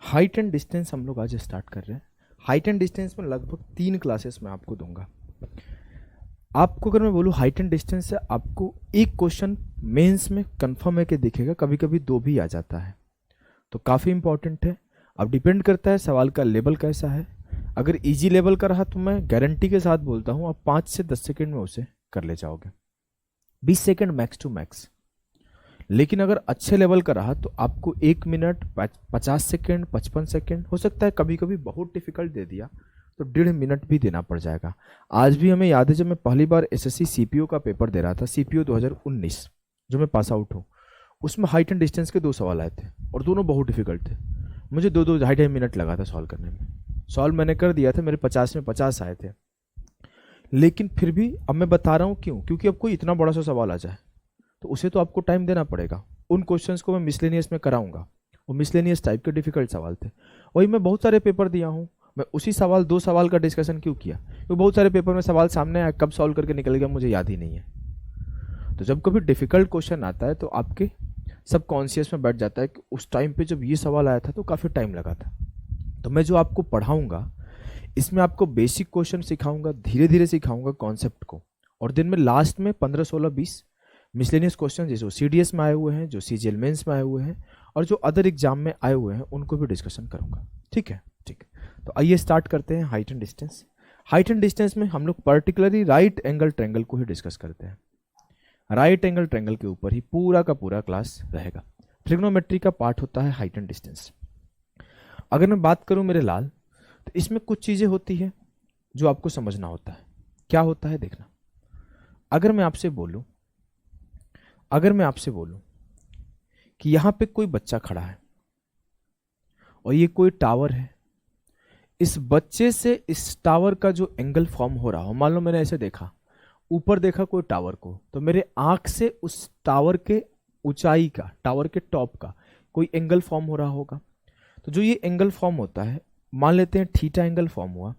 Height and distance हम लोग आज स्टार्ट कर रहे हैं। हाइट एंड डिस्टेंस में लगभग 3 क्लासेस मैं आपको दूंगा। आपको अगर मैं बोलूँ हाइट एंड डिस्टेंस से आपको एक क्वेश्चन मेंस में कंफर्म है कि दिखेगा, कभी कभी 2 भी आ जाता है, तो काफ़ी इंपॉर्टेंट है। अब डिपेंड करता है सवाल का लेवल कैसा है। अगर इजी लेवल का रहा तो मैं गारंटी के साथ बोलता हूँ आप 5 से 10 सेकेंड में उसे कर ले जाओगे, 20 सेकेंड मैक्स टू मैक्स। लेकिन अगर अच्छे लेवल का रहा तो आपको 1 मिनट 50 सेकेंड 55 सेकेंड, हो सकता है कभी कभी बहुत डिफिकल्ट दे दिया तो 1.5 मिनट भी देना पड़ जाएगा। आज भी हमें याद है जब मैं पहली बार एसएससी सीपीओ का पेपर दे रहा था, सीपीओ 2019 जो मैं पास आउट हूँ, उसमें हाइट एंड डिस्टेंस के 2 सवाल आए थे और दोनों बहुत डिफिकल्ट थे। मुझे 2-2 ढाई मिनट लगा था सॉल्व करने में। सॉल्व मैंने कर दिया था, मेरे 50 में 50 आए थे। लेकिन फिर भी अब मैं बता रहा हूँ क्यों, क्योंकि अब कोई इतना बड़ा सा सवाल आ जाए तो उसे तो आपको टाइम देना पड़ेगा। उन क्वेश्चंस को मैं मिसलेनियस में कराऊंगा, वो मिसलेनियस टाइप के डिफिकल्ट सवाल थे। वही मैं बहुत सारे पेपर दिया हूँ, मैं उसी सवाल 2 सवाल का डिस्कशन क्यों किया, क्योंकि बहुत सारे पेपर में सवाल सामने आया, कब सॉल्व करके निकल गया मुझे याद ही नहीं है। तो जब कभी डिफिकल्ट क्वेश्चन आता है तो आपके सब कॉन्शियस में बैठ जाता है कि उस टाइम पे जब ये सवाल आया था तो काफ़ी टाइम लगा था। तो मैं जो आपको पढ़ाऊंगा इसमें आपको बेसिक क्वेश्चन सिखाऊंगा, धीरे धीरे सिखाऊंगा कॉन्सेप्ट को, और दिन में लास्ट में 15, 16, 20 मिसलेनियस क्वेश्चन जो सीडीएस में आए हुए हैं, जो सीजीएल मेंस में आए हुए हैं और जो अदर एग्जाम में आए हुए हैं उनको भी डिस्कशन करूंगा। ठीक है, ठीक। तो आइए स्टार्ट करते हैं height and distance. Height and distance में हम लोग पर्टिकुलरली राइट एंगल ट्रायंगल को ही डिस्कस करते हैं। राइट एंगल ट्रायंगल के ऊपर ही पूरा का पूरा क्लास रहेगा। ट्रिग्नोमेट्री का पार्ट होता है हाइट एंड डिस्टेंस। अगर मैं बात करूं मेरे लाल, तो इसमें कुछ चीजें होती है जो आपको समझना होता है। क्या होता है देखना। अगर मैं आपसे बोलूं कि यहां पे कोई बच्चा खड़ा है और ये कोई टावर है, इस बच्चे से इस टावर का जो एंगल फॉर्म हो रहा हो, मान लो मैंने ऐसे देखा, ऊपर देखा कोई टावर को, तो मेरे आंख से उस टावर के ऊंचाई का, टावर के टॉप का कोई एंगल फॉर्म हो रहा होगा। तो जो ये एंगल फॉर्म होता है, मान लेते हैं थीटा एंगल फॉर्म हुआ,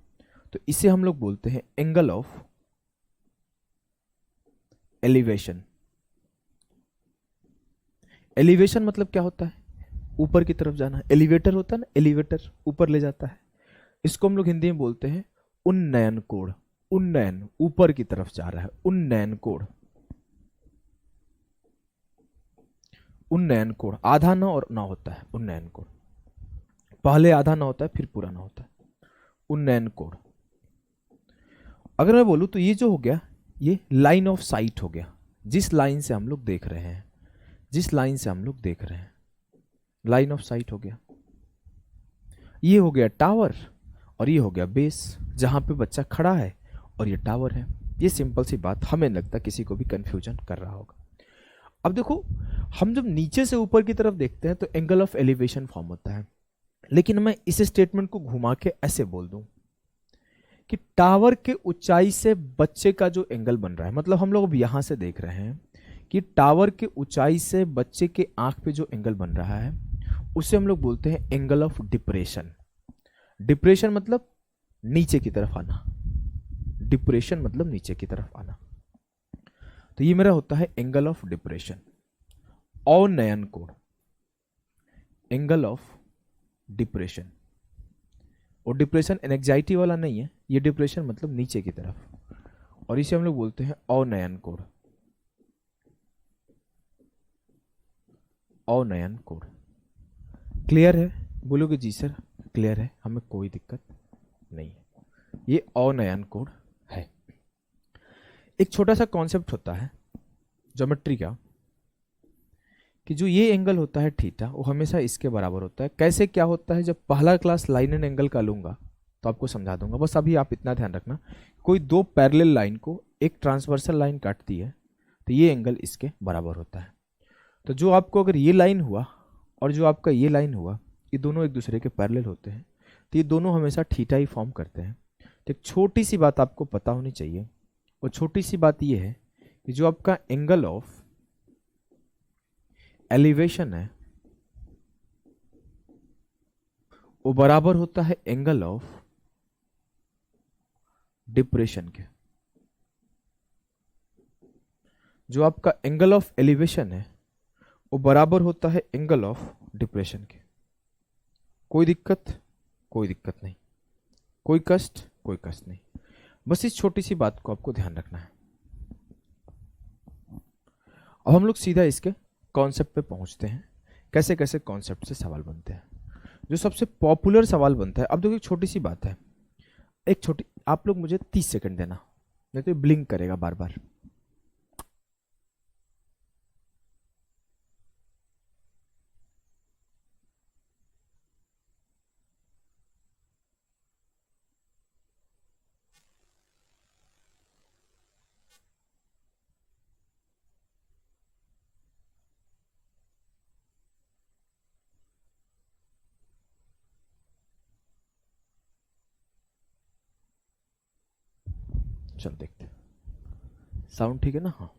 तो इसे हम लोग बोलते हैं एंगल ऑफ एलिवेशन। एलिवेशन मतलब क्या होता है? ऊपर की तरफ जाना। एलिवेटर होता है ना, एलिवेटर ऊपर ले जाता है। इसको हम लोग हिंदी में बोलते हैं उन्नयन कोण। उन्नयन, ऊपर की तरफ जा रहा है, उन्नयन कोण। उन्नयन कोण आधा ना और ना होता है। उन्नयन कोण पहले आधा ना होता है फिर पूरा ना होता है, उन्नयन कोण। अगर मैं बोलूं तो ये जो हो गया, ये लाइन ऑफ साइट हो गया, जिस लाइन से हम लोग देख रहे हैं, जिस लाइन से हम लोग देख रहे हैं, लाइन ऑफ साइट हो गया। ये हो गया टावर और ये हो गया बेस, जहां पे बच्चा खड़ा है और ये टावर है। ये सिंपल सी बात, हमें लगता किसी को भी कंफ्यूजन कर रहा होगा। अब देखो, हम जब नीचे से ऊपर की तरफ देखते हैं तो एंगल ऑफ एलिवेशन फॉर्म होता है, लेकिन मैं इस स्टेटमेंट को घुमा के ऐसे बोल दूं कि टावर के ऊंचाई से बच्चे का जो एंगल बन रहा है, मतलब हम लोग अब यहां से देख रहे हैं कि टावर के ऊंचाई से बच्चे के आंख पे जो एंगल बन रहा है उसे हम लोग बोलते हैं एंगल ऑफ डिप्रेशन। डिप्रेशन मतलब नीचे की तरफ आना, डिप्रेशन मतलब नीचे की तरफ आना। तो ये मेरा होता है एंगल ऑफ डिप्रेशन। अवनयन कोण, एंगल ऑफ डिप्रेशन। और डिप्रेशन एंजाइटी वाला नहीं है, ये डिप्रेशन मतलब नीचे की तरफ, और इसे हम लोग बोलते हैं अवनयन कोण। अवनयन कोण क्लियर है? बोलोगे जी सर क्लियर है, हमें कोई दिक्कत नहीं है। ये अवनयन कोण है। एक छोटा सा कॉन्सेप्ट होता है ज्योमेट्री का कि जो ये एंगल होता है थीटा, वो हमेशा इसके बराबर होता है। कैसे क्या होता है, जब पहला क्लास लाइन एंड एंगल का लूंगा तो आपको समझा दूंगा। बस अभी आप इतना ध्यान रखना, कोई 2 पैरेलल लाइन को एक ट्रांसवर्सल लाइन काटती है तो ये एंगल इसके बराबर होता है। तो जो आपको अगर ये लाइन हुआ और जो आपका ये लाइन हुआ, ये दोनों एक दूसरे के पैरेलल होते हैं, तो ये दोनों हमेशा थीटा ही फॉर्म करते हैं। तो एक छोटी सी बात आपको पता होनी चाहिए, और छोटी सी बात ये है कि जो आपका एंगल ऑफ एलिवेशन है वो बराबर होता है एंगल ऑफ डिप्रेशन के। जो आपका एंगल ऑफ एलिवेशन है वो बराबर होता है एंगल ऑफ डिप्रेशन के। कोई दिक्कत? कोई दिक्कत नहीं। कोई कष्ट? कोई कष्ट नहीं। बस इस छोटी सी बात को आपको ध्यान रखना है। अब हम लोग सीधा इसके कॉन्सेप्ट पे पहुंचते हैं, कैसे कैसे कॉन्सेप्ट से सवाल बनते हैं। जो सबसे पॉपुलर सवाल बनता है, अब देखो एक छोटी सी बात है, एक छोटी, आप लोग मुझे 30 सेकंड देना, नहीं तो ब्लिंक करेगा बार बार। चल देखते हैं, साउंड ठीक है ना? हाँ।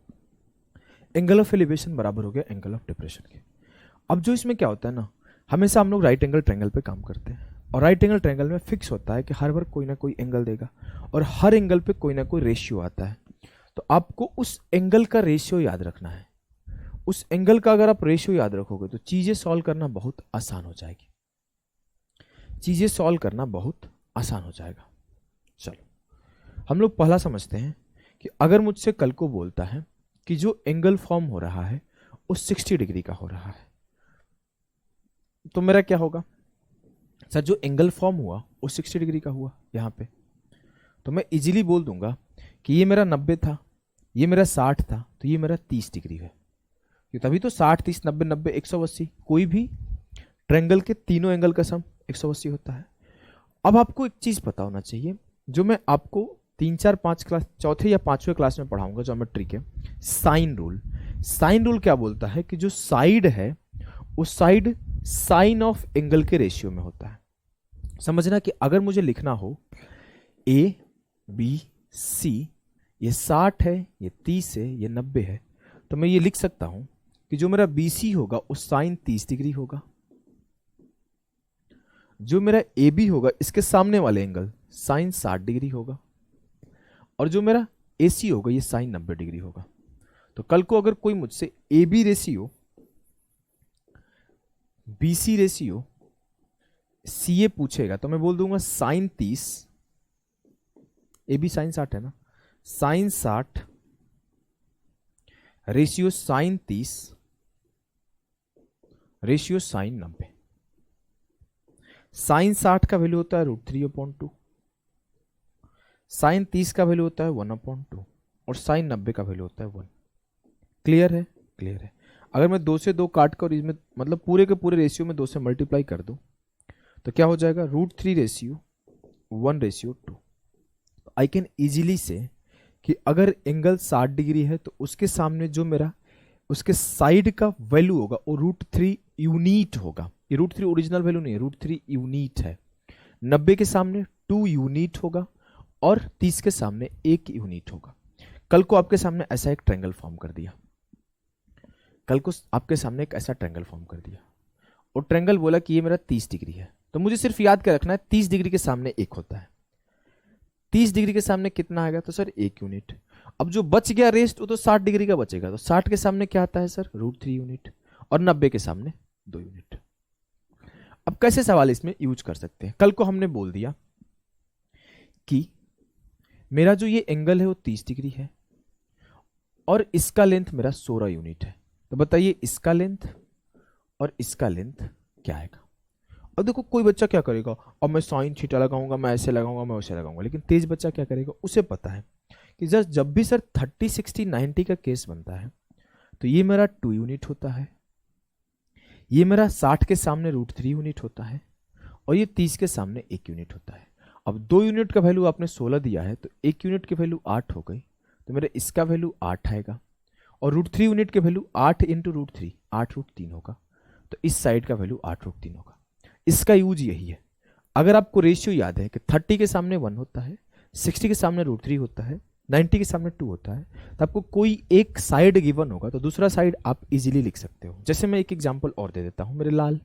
एंगल ऑफ एलिवेशन बराबर हो गया एंगल ऑफ डिप्रेशन के। अब जो इसमें क्या होता है ना, हमेशा हम लोग राइट एंगल ट्रायंगल पे काम करते हैं, और राइट एंगल ट्रायंगल में फिक्स होता है कि हर बार कोई ना कोई एंगल देगा, और हर एंगल पे कोई ना कोई रेशियो आता है। तो आपको उस एंगल का रेशियो याद रखना है। उस एंगल का अगर आप रेशियो याद रखोगे तो चीजें सॉल्व करना बहुत आसान हो जाएगी, चीजें सॉल्व करना बहुत आसान हो जाएगा। चलो हम लोग पहला समझते हैं कि अगर मुझसे कल को बोलता है कि जो एंगल फॉर्म हो रहा है वो 60 डिग्री का हो रहा है, तो मेरा क्या होगा? सर जो एंगल फॉर्म हुआ वो 60 डिग्री का हुआ यहां पे, तो मैं इजीली बोल दूंगा कि ये मेरा 90 था, ये मेरा 60 था, तो ये मेरा 30 डिग्री है। तभी तो 60 30 90 90 180, कोई भी ट्रायंगल के तीनों एंगल का सम 180 होता है। अब आपको एक चीज पता होना चाहिए, जो मैं आपको 3 4 5 क्लास, चौथे या पांचवें क्लास में पढ़ाऊंगा ज्योमेट्री के, साइन रूल। साइन रूल क्या बोलता है कि जो साइड है उस साइड साइन ऑफ एंगल के रेशियो में होता है। समझना कि अगर मुझे लिखना हो ए बी सी, ये 60 है, ये 30 है, ये 90 है, तो मैं ये लिख सकता हूं कि जो मेरा बी सी होगा उस साइन 30 डिग्री होगा, जो मेरा ए बी होगा इसके सामने वाले एंगल साइन 60 डिग्री होगा, और जो मेरा ए सी होगा ये साइन 90 डिग्री होगा। तो कल को अगर कोई मुझसे A B ratio, B C ratio, C A पूछेगा तो मैं बोल दूंगा साइन 30, ए बी साइन 60 है ना, sine 60 ratio sine 30 ratio sine 90। Sine 60 का वैल्यू होता है √3/2, साइन 30 का वैल्यू होता है 1/2, और साइन 90 का वैल्यू होता है 1। क्लियर है? क्लियर है। अगर मैं 2 से 2 काट कर इसमें मतलब पूरे के पूरे रेशियो में 2 से मल्टीप्लाई कर दूं तो क्या हो जाएगा? √3 रेशियो 1/2। आई कैन इजीली से कि अगर एंगल 60 डिग्री है तो उसके सामने जो मेरा उसके साइड का वैल्यू होगा वो √3 यूनिट होगा। ये √3 ओरिजिनल वैल्यू नहीं है, √3 यूनिट है। 90 के सामने 2 यूनिट होगा और 30 के सामने 1 यूनिट होगा। कल को आपके सामने ऐसा एक ट्रायंगल फॉर्म कर दिया, कल को आपके सामने एक ऐसा ट्रायंगल फॉर्म कर दिया और ट्रायंगल बोला कि ये मेरा 30 डिग्री है, तो मुझे सिर्फ याद क्या रखना है, 30 डिग्री के सामने 1 होता है। 30 डिग्री के सामने कितना आएगा? तो सर 1 यूनिट। अब जो बच गया रेस्ट वो तो 60 डिग्री का बचेगा, तो 60 के सामने क्या आता है सर? √3 यूनिट, और 90 के सामने 2 यूनिट। अब कैसे सवाल इसमें यूज कर सकते हैं? कल को हमने बोल दिया कि मेरा जो ये एंगल है वो 30 डिग्री है और इसका लेंथ मेरा 16 यूनिट है, तो बताइए इसका लेंथ और इसका लेंथ क्या आएगा? अब देखो कोई बच्चा क्या करेगा, अब मैं साइन थीटा लगाऊंगा, मैं ऐसे लगाऊंगा, मैं वैसे लगाऊंगा, लेकिन तेज बच्चा क्या करेगा, उसे पता है कि जब भी सर 30 60 90 का केस बनता है तो ये मेरा 2 यूनिट होता है, ये मेरा 60 के सामने √3 यूनिट होता है, और ये 30 के सामने 1 यूनिट होता है। अब 2 यूनिट का वैल्यू आपने 16 दिया है तो 1 यूनिट की वैल्यू 8 हो गई, तो मेरे इसका वैल्यू 8 आएगा, और √3 यूनिट की वैल्यू 8 इंटू √3 8√3 होगा, तो इस साइड का वैल्यू 8√3 होगा। इसका यूज यही है। अगर आपको रेशियो याद है कि 30 के सामने 1 होता है, 60 के सामने √3 होता है, 90 के सामने 2 होता है, तो आपको कोई एक साइड गिवन होगा तो दूसरा साइड आप इजीली लिख सकते हो। जैसे मैं एक एग्जांपल और दे देता हूं, मेरे लाल,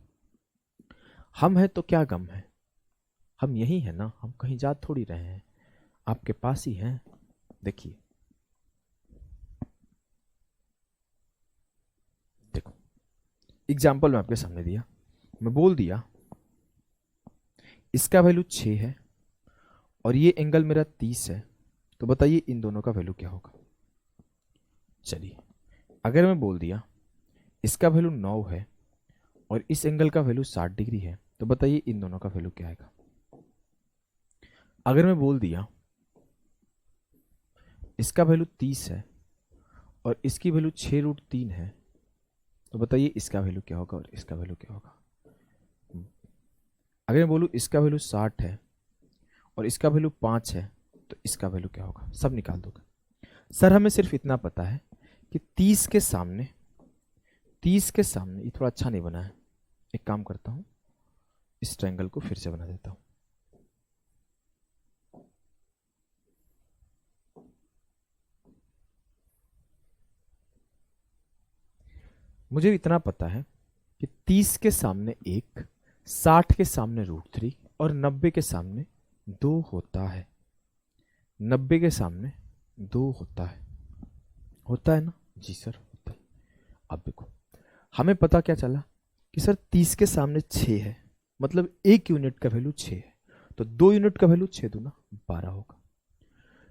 हम हैं तो क्या गम है, हम यही है ना, हम कहीं जा थोड़ी रहे हैं, आपके पास ही हैं। देखिए देखो एग्जाम्पल मैं आपके सामने दिया, मैं बोल दिया इसका वैल्यू 6 है और ये एंगल मेरा 30 है, तो बताइए इन दोनों का वैल्यू क्या होगा। चलिए, अगर मैं बोल दिया इसका वैल्यू 9 है और इस एंगल का वैल्यू 60 डिग्री है, तो बताइए इन दोनों का वैल्यू क्या आएगा। अगर मैं बोल दिया इसका वैल्यू 30 है और इसकी वैल्यू 6√3 है, तो बताइए इसका वैल्यू क्या होगा और इसका वैल्यू क्या होगा। अगर मैं बोलूँ इसका वैल्यू 60 है और इसका वैल्यू 5 है, तो इसका वैल्यू क्या होगा। सब निकाल दोगे। सर हमें सिर्फ इतना पता है कि 30 के सामने ये थोड़ा अच्छा नहीं बना है, एक काम करता हूं, इस ट्रायंगल को फिर से बना देता हूं। मुझे इतना पता है कि 30 के सामने 1, 60 के सामने √3 और 90 के सामने 2 होता है। 90 के सामने 2 होता है ना जी सर, होता है। अब देखो, हमें पता क्या चला कि सर 30 के सामने 6 है, मतलब 1 यूनिट का वैल्यू 6 है, तो 2 यूनिट का वैल्यू 6 दूना 12 होगा।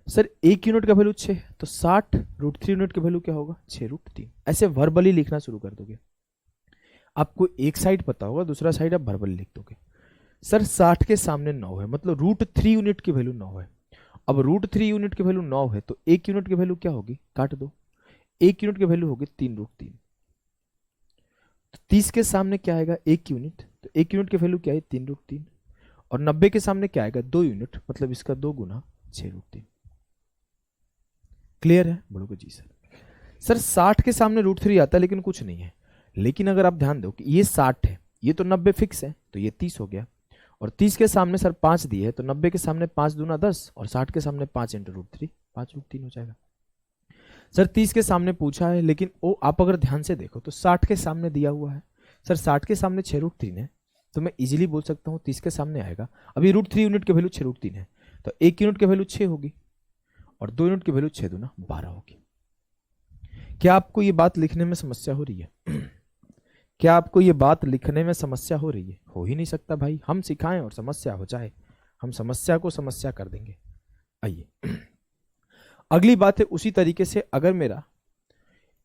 सर 1 यूनिट का वैल्यू 6 है, तो 60 √3 यूनिट का वैल्यू क्या होगा, 6√3। ऐसे वर्बली लिखना शुरू कर दोगे। आपको एक साइड पता होगा, दूसरा साइड आप वर्बली लिख दोगे। सर 60 के सामने 9 है, मतलब √3 यूनिट की वैल्यू 9 है। अब √3 यूनिट की वैल्यू 9 है, तो 1 यूनिट की वैल्यू क्या होगी, काट दो। 1 यूनिट की वैल्यू होगी 3√3। तो 30 के सामने क्या आएगा, 1 यूनिट, तो 1 यूनिट की वैल्यू क्या है, 3√3। और 90 के सामने क्या आएगा, 2 यूनिट, मतलब इसका 2 गुना 6√3। क्लियर है, बोलोगे जी सर। सर 60 के सामने √3 आता है लेकिन कुछ नहीं है। लेकिन अगर आप ध्यान दो कि ये 60 है, ये तो 90 फिक्स है, तो ये 30 हो गया। और 30 के सामने सर 5 दिए है, तो 90 के सामने 5 दूना 10 और 60 के सामने 5 × √3, 5√3 हो जाएगा। सर 30 के सामने पूछा है, लेकिन वो आप अगर ध्यान से देखो तो 60 के सामने दिया हुआ है। सर 60 के सामने 6√3 है, तो मैं इजीली बोल सकता हूँ 30 के सामने आएगा। अभी √3 यूनिट की वैल्यू 6√3 है, तो 1 यूनिट की वैल्यू 6 होगी और 2 यूनिट की वैल्यू 6 दूना 12 होगी। क्या आपको ये बात लिखने में समस्या हो रही है? क्या आपको ये बात लिखने में समस्या हो रही है? हो ही नहीं सकता भाई, हम सिखाएं और समस्या हो जाए, हम समस्या को समस्या कर देंगे। आइए अगली बात है, उसी तरीके से अगर मेरा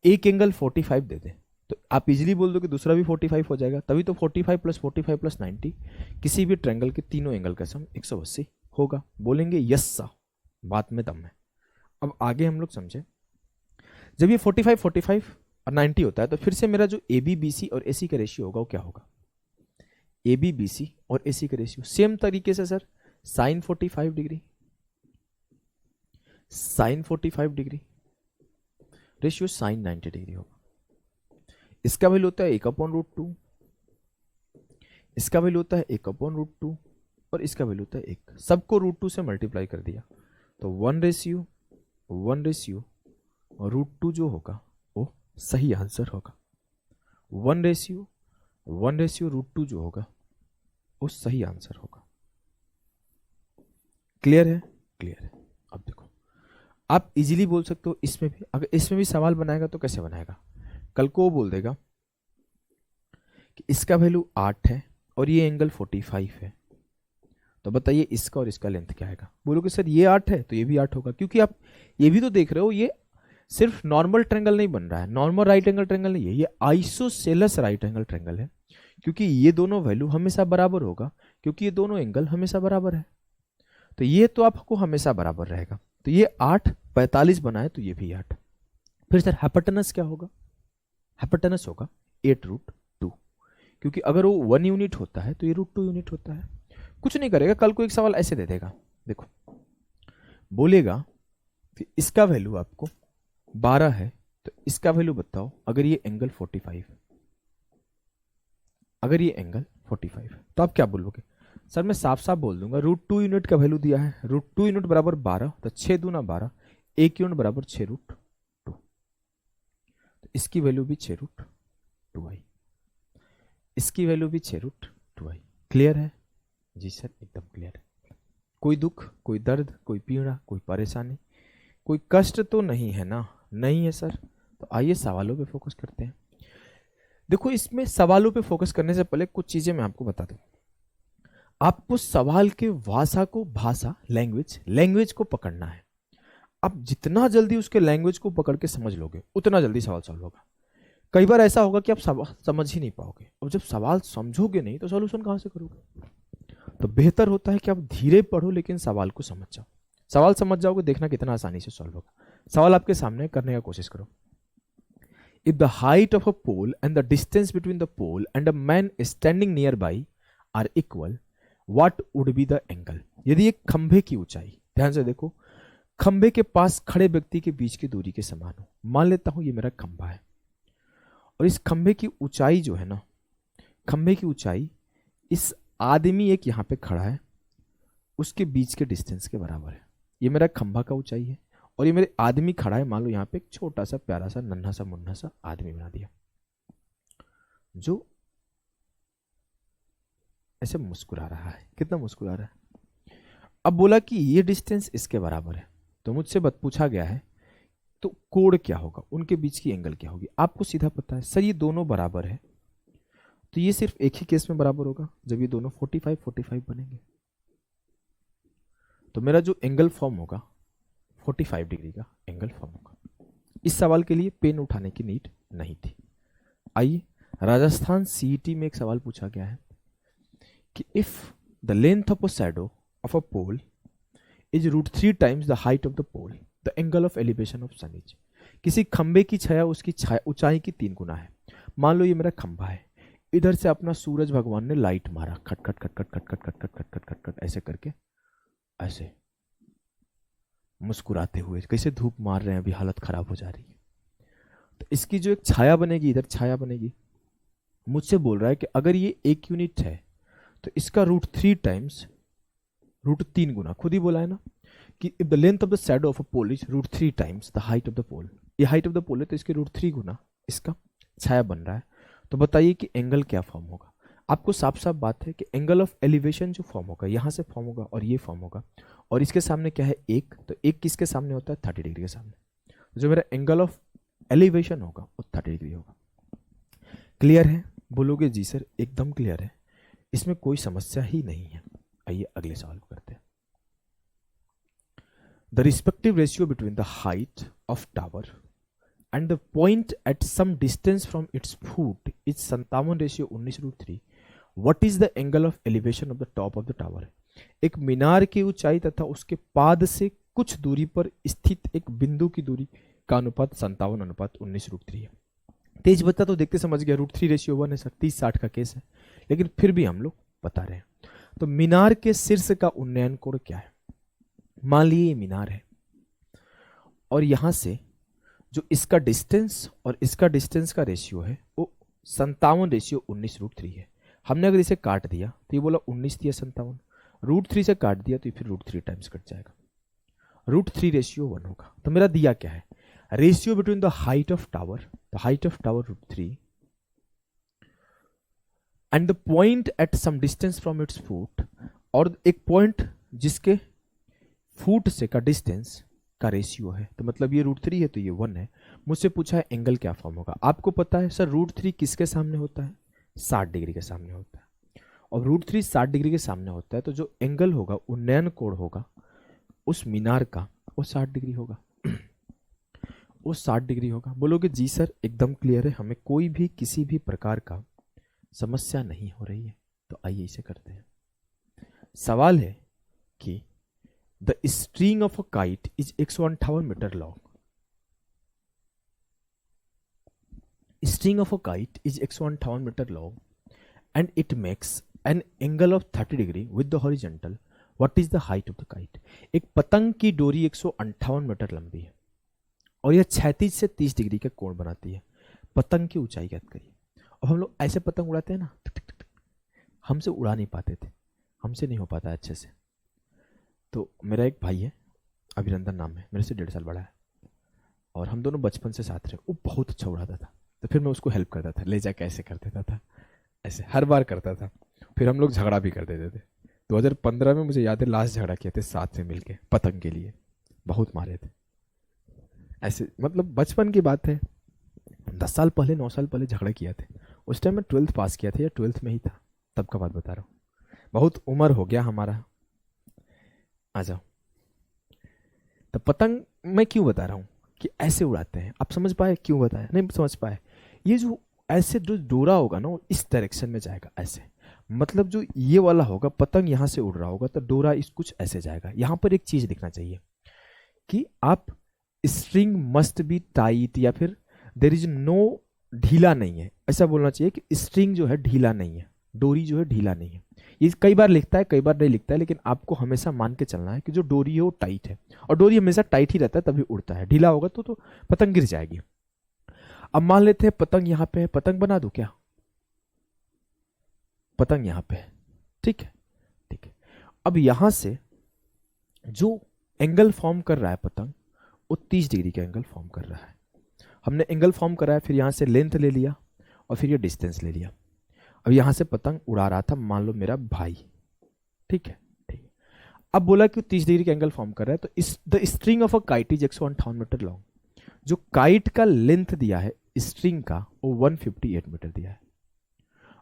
एक एंगल 45 दे दे, तो आप इजीली बोल दो कि दूसरा भी 45 हो जाएगा। तभी तो 45 + 45 + 90 किसी भी ट्रायंगल के तीनों एंगल का सम 180 होगा। बोलेंगे यस सा, बात में दम है। अब आगे हम लोग समझे, जब ये 45 45 और 90 होता है, तो फिर से मेरा जो AB BC और AC का रेशियो होगा वो क्या होगा, AB BC और AC का रेशियो सेम तरीके से sir sin 45 degree ratio sin 90 degree होगा। इसका वैल्यू होता है 1/√2, इसका वैल्यू होता है 1/√2 और इसका वैल्यू होता है 1। सबको √2 से मल्टीप्लाई कर दिया, तो 1/1 और √2 जो होगा वो सही आंसर होगा। 1/1 √2 जो होगा वो सही आंसर होगा। क्लियर है, क्लियर है। अब देखो, आप इजीली बोल सकते हो इसमें भी, अगर इसमें भी सवाल बनाएगा तो कैसे बनाएगा, कल को वो बोल देगा कि इसका वैल्यू 8 है और ये एंगल 45 है, तो बताइए इसका और इसका लेंथ क्या आएगा। बोलोगे सर ये 8 है तो ये भी 8 होगा, क्योंकि आप ये भी तो देख रहे हो ये सिर्फ नॉर्मल ट्रायंगल नहीं बन रहा है, नॉर्मल राइट एंगल ट्रायंगल नहीं है, ये आइसोसेलेस राइट एंगल ट्रायंगल है, क्योंकि ये दोनों वैल्यू हमेशा बराबर होगा, क्योंकि ये दोनों एंगल हमेशा बराबर है, तो ये तो आपको हमेशा बराबर रहेगा। तो ये 8 45 बना है, तो ये भी 8। फिर सर हाइपोटेनस क्या होगा, हाइपोटेनस होगा 8√2, क्योंकि अगर वो 1 यूनिट होता है तो ये √2 यूनिट होता है। कुछ नहीं करेगा, कल को एक सवाल ऐसे दे देगा, देखो बोलेगा कि इसका वैल्यू आपको 12 है, तो इसका वैल्यू बताओ अगर ये एंगल 45, अगर ये एंगल 45, तो आप क्या बोलोगे। सर मैं साफ साफ बोल दूंगा, √2 यूनिट का वैल्यू दिया है, √2 यूनिट बराबर 12, तो 6 दूना 12, 1 यूनिट बराबर 6√2, तो इसकी वैल्यू भी 6√2 आई, इसकी वैल्यू भी 6√2 आई। क्लियर है जी सर, एकदम क्लियर है। कोई दुख, कोई दर्द, कोई पीड़ा, कोई परेशानी, कोई कष्ट तो नहीं है ना, नहीं है सर। तो आइए सवालों पे फोकस करते हैं। देखो इसमें सवालों पे फोकस करने से पहले कुछ चीजें मैं आपको बता दूं। आपको सवाल के भाषा लैंग्वेज को पकड़ना है। आप जितना जल्दी उसके लैंग्वेज को पकड़ के समझ लोगे उतना जल्दी सवाल सॉल्व होगा। कई बार ऐसा होगा कि आप सवाल समझ ही नहीं पाओगे, और जब सवाल समझोगे नहीं तो सॉल्यूशन कहां से करोगे। तो बेहतर होता है कि आप धीरे पढ़ो लेकिन सवाल को समझ जाओ। सवाल समझ जाओगे, देखना कितना आसानी से सॉल्व होगा। सवाल आपके सामने, करने का कोशिश करो। If the height of a pole and the distance between the pole and a man standing nearby are equal, what would be the angle. यदि एक खंभे की ऊंचाई, ध्यान से देखो, खंभे के पास खड़े व्यक्ति के बीच की दूरी के समान हो। मान लेता हूं ये मेरा खंभा है, और इस खंभे की ऊंचाई जो है ना, खंभे की ऊंचाई इस आदमी एक यहां पे खड़ा है उसके बीच के डिस्टेंस के बराबर है। ये मेरा खंभा का ऊंचाई है, और ये मेरे आदमी खड़ा है, मान लो यहाँ पे एक छोटा सा प्यारा सा नन्हा सा मुन्ना सा आदमी बना दिया जो ऐसे मुस्कुरा रहा है। कितना मुस्कुरा रहा है। अब बोला कि ये डिस्टेंस इसके बराबर है, तो मुझसे पूछा गया है तो कोण क्या होगा, उनके बीच की एंगल क्या होगी। आपको सीधा पता है सर ये दोनों बराबर है, तो ये सिर्फ एक ही केस में बराबर होगा जब ये दोनों 45 बनेंगे। तो मेरा जो एंगल फॉर्म होगा 45 डिग्री का एंगल फॉर्म होगा। इस सवाल के लिए पेन उठाने की नीड नहीं थी। आइए, राजस्थान सीईटी में एक सवाल पूछा गया है कि if the length of a shadow of a pole is √3 times the height of the pole, the angle of elevation of sun is. किसी खंबे की छाया उसकी ऊंचाई की 3 गुना है। मान लो ये मेरा खंबा है, इधर से अपना सूरज भगवान ने लाइट मारा, खट खट खट खट खट खट खट खट खट खट खट ऐसे करके, ऐसे मुस्कुराते हुए, कैसे धूप मार रहे हैं, अभी हालत खराब हो जा रही है। तो इसकी जो एक छाया बनेगी, इधर छाया बनेगी, मुझसे बोल रहा है कि अगर ये 1 यूनिट है तो इसका √3 टाइम्स, √3 गुना, खुद ही बोला है ना कि if the length of the shadow of a pole is √3 times the height of the pole. ये हाइट ऑफ द पोल है तो इसके √3 गुना इसका छाया बन रहा है। तो बताइए कि एंगल क्या फॉर्म होगा। आपको साफ साफ बात है कि एंगल ऑफ एलिवेशन जो फॉर्म होगा यहां से फॉर्म होगा और ये फॉर्म होगा, और इसके सामने क्या है 1, तो 1 किसके सामने होता है 30 डिग्री के सामने। जो मेरा एंगल ऑफ एलिवेशन होगा वो 30 डिग्री होगा। क्लियर है? बोलोगे जी सर एकदम क्लियर है, इसमें कोई समस्या ही नहीं है। आइए अगले सवाल को करते हैं। The respective ratio between the height of tower and the point at some distance from its foot is 57:19√3. What is the angle of elevation of the top of the tower? एक मीनार की ऊंचाई तथा उसके पाद से कुछ दूरी पर स्थित एक बिंदु की दूरी का अनुपात 57:19√3 है। तेज बच्चा तो देखते समझ गया, √3:1 है सर, 30-60 का केस है, लेकिन फिर भी हम लोग बता रहे हैं। तो मीनार के शीर्ष का उन्नयन कोण क्या है। मान लीजिए ये मीनार है, और यहां से जो इसका डिस्टेंस और इसका डिस्टेंस का रेशियो है वो 57:19√3 है। हमने अगर इसे काट दिया तो ये बोला 19 दिया 57, √3 से काट दिया तो फिर √3 टाइम्स कट जाएगा, √3:1 होगा। तो मेरा दिया क्या है, ratio between the height of tower, the height of tower √3 and the point at some distance from its foot, और एक पॉइंट जिसके फुट से का डिस्टेंस का रेशियो है। तो मतलब ये √3 है तो ये 1 है। मुझसे पूछा है एंगल क्या फॉर्म होगा। आपको पता है सर √3 किसके सामने होता है, 60 डिग्री के सामने होता है, और √3 60 डिग्री के सामने होता है, तो जो एंगल होगा उन्नयन कोण होगा उस मीनार का वो 60 डिग्री होगा, वो 60 डिग्री होगा। बोलोगे जी सर एकदम क्लियर है, हमें कोई भी किसी भी प्रकार का समस्या नहीं हो रही है। तो आइए इसे करते हैं। सवाल है कि The string of a kite is 158 meter long. String of a kite is 158 meter long and it makes an angle of 30 degree with the horizontal. What is the height of the kite? एक पतंग की डोरी 158 metre लंबी है और यह 36 से 30 degree का कोण बनाती है। पतंग की ऊंचाई ज्ञात करिए। अब हम लोग ऐसे पतंग उड़ाते हैं ना, हमसे उड़ा नहीं पाते थे, हमसे नहीं हो पाता अच्छे से। तो मेरा एक भाई है, अभिनंदन नाम है, मेरे से 1.5 साल बड़ा है, और हम दोनों बचपन से साथ रहे। वो बहुत अच्छा उड़ाता था, तो फिर मैं उसको हेल्प करता था, ले जाके ऐसे कर देता था, ऐसे हर बार करता था। फिर हम लोग झगड़ा भी कर देते थे। 2015 में मुझे याद है लास्ट झगड़ा किए थे साथ में मिलके पतंग के लिए, बहुत मारे थे ऐसे। मतलब बचपन की बात है, 10 साल पहले 9 साल पहले झगड़ा किया थे। उस टाइम मैं 12th पास किया था या 12th में ही था, तब का बात बता रहा हूँ। बहुत उम्र हो गया हमारा, आ जाओ। तो पतंग मैं क्यों बता रहा हूं कि ऐसे उड़ाते हैं, आप समझ पाए क्यों बताया? नहीं समझ पाए? ये जो ऐसे जो डोरा होगा ना वो इस डायरेक्शन में जाएगा ऐसे, मतलब जो ये वाला होगा पतंग यहां से उड़ रहा होगा तो डोरा इस कुछ ऐसे जाएगा। यहां पर एक चीज लिखना चाहिए कि आप स्ट्रिंग मस्ट बी टाइट, या फिर देर इज नो, ढीला नहीं है, ऐसा बोलना चाहिए कि स्ट्रिंग जो है ढीला नहीं है, डोरी जो है ढीला नहीं है। ये कई बार लिखता है कई बार नहीं लिखता है, लेकिन आपको हमेशा मान के चलना है कि जो डोरी है वो टाइट है, और डोरी हमेशा टाइट ही रहता है तभी उड़ता है, ढीला होगा तो पतंग गिर जाएगी। अब मान लेते हैं पतंग यहां पे है, पतंग बना दो क्या? पतंग यहां पे है, ठीक है, ठीक है। अब यहां से जो एंगल फॉर्म कर रहा है पतंग, वो 30 डिग्री का एंगल फॉर्म कर रहा है। हमने एंगल फॉर्म करा है, फिर यहां से लेंथ ले लिया और फिर ये डिस्टेंस ले लिया। अब यहां से पतंग उड़ा रहा था मान लो मेरा भाई, ठीक है, ठीक है। अब बोला कि 30 डिग्री का एंगल फॉर्म कर रहा है, तो इस the string of a kite is 158 meter long. जो काइट का लेंथ दिया है स्ट्रिंग का वो 158 मीटर दिया है।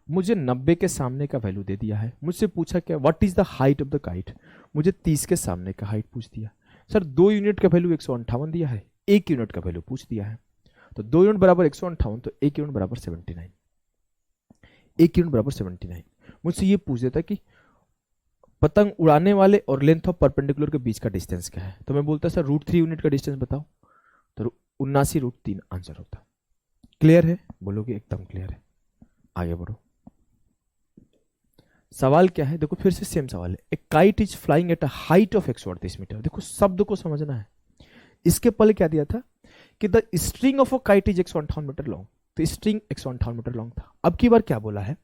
मुझे 90 के सामने का वैल्यू दे दिया है, मुझसे पूछा क्या what is the height of the kite, मुझे 30 के सामने का हाइट पूछ दिया। सर 2 यूनिट का वैल्यू 158 दिया है, 1 यूनिट का वैल्यू पूछ दिया है, तो 2 यूनिट बराबर 158, तो 1 यूनिट बराबर 79, 1 यूनिट बराबर 79। मुझसे ये पूछ देता कि पतंग उड़ाने वाले और लेंथ ऑफ परपेंडिकुलर के बीच का डिस्टेंस क्या है, तो मैं बोलता सर √3 यूनिट का डिस्टेंस बताओ, तो 79√3 आंसर होता। क्लियर है? बोलोगे एकदम क्लियर है। आगे बढ़ो। सवाल क्या है, देखो फिर से सेम सवाल है। A kite is flying at a height of 138 meter. देखो शब्द को समझना है। इसके पहले क्या दिया था कि the string of a kite is 158 meter long, तो स्ट्रिंग 158 मीटर लॉन्ग था। अब की बार क्या बोला है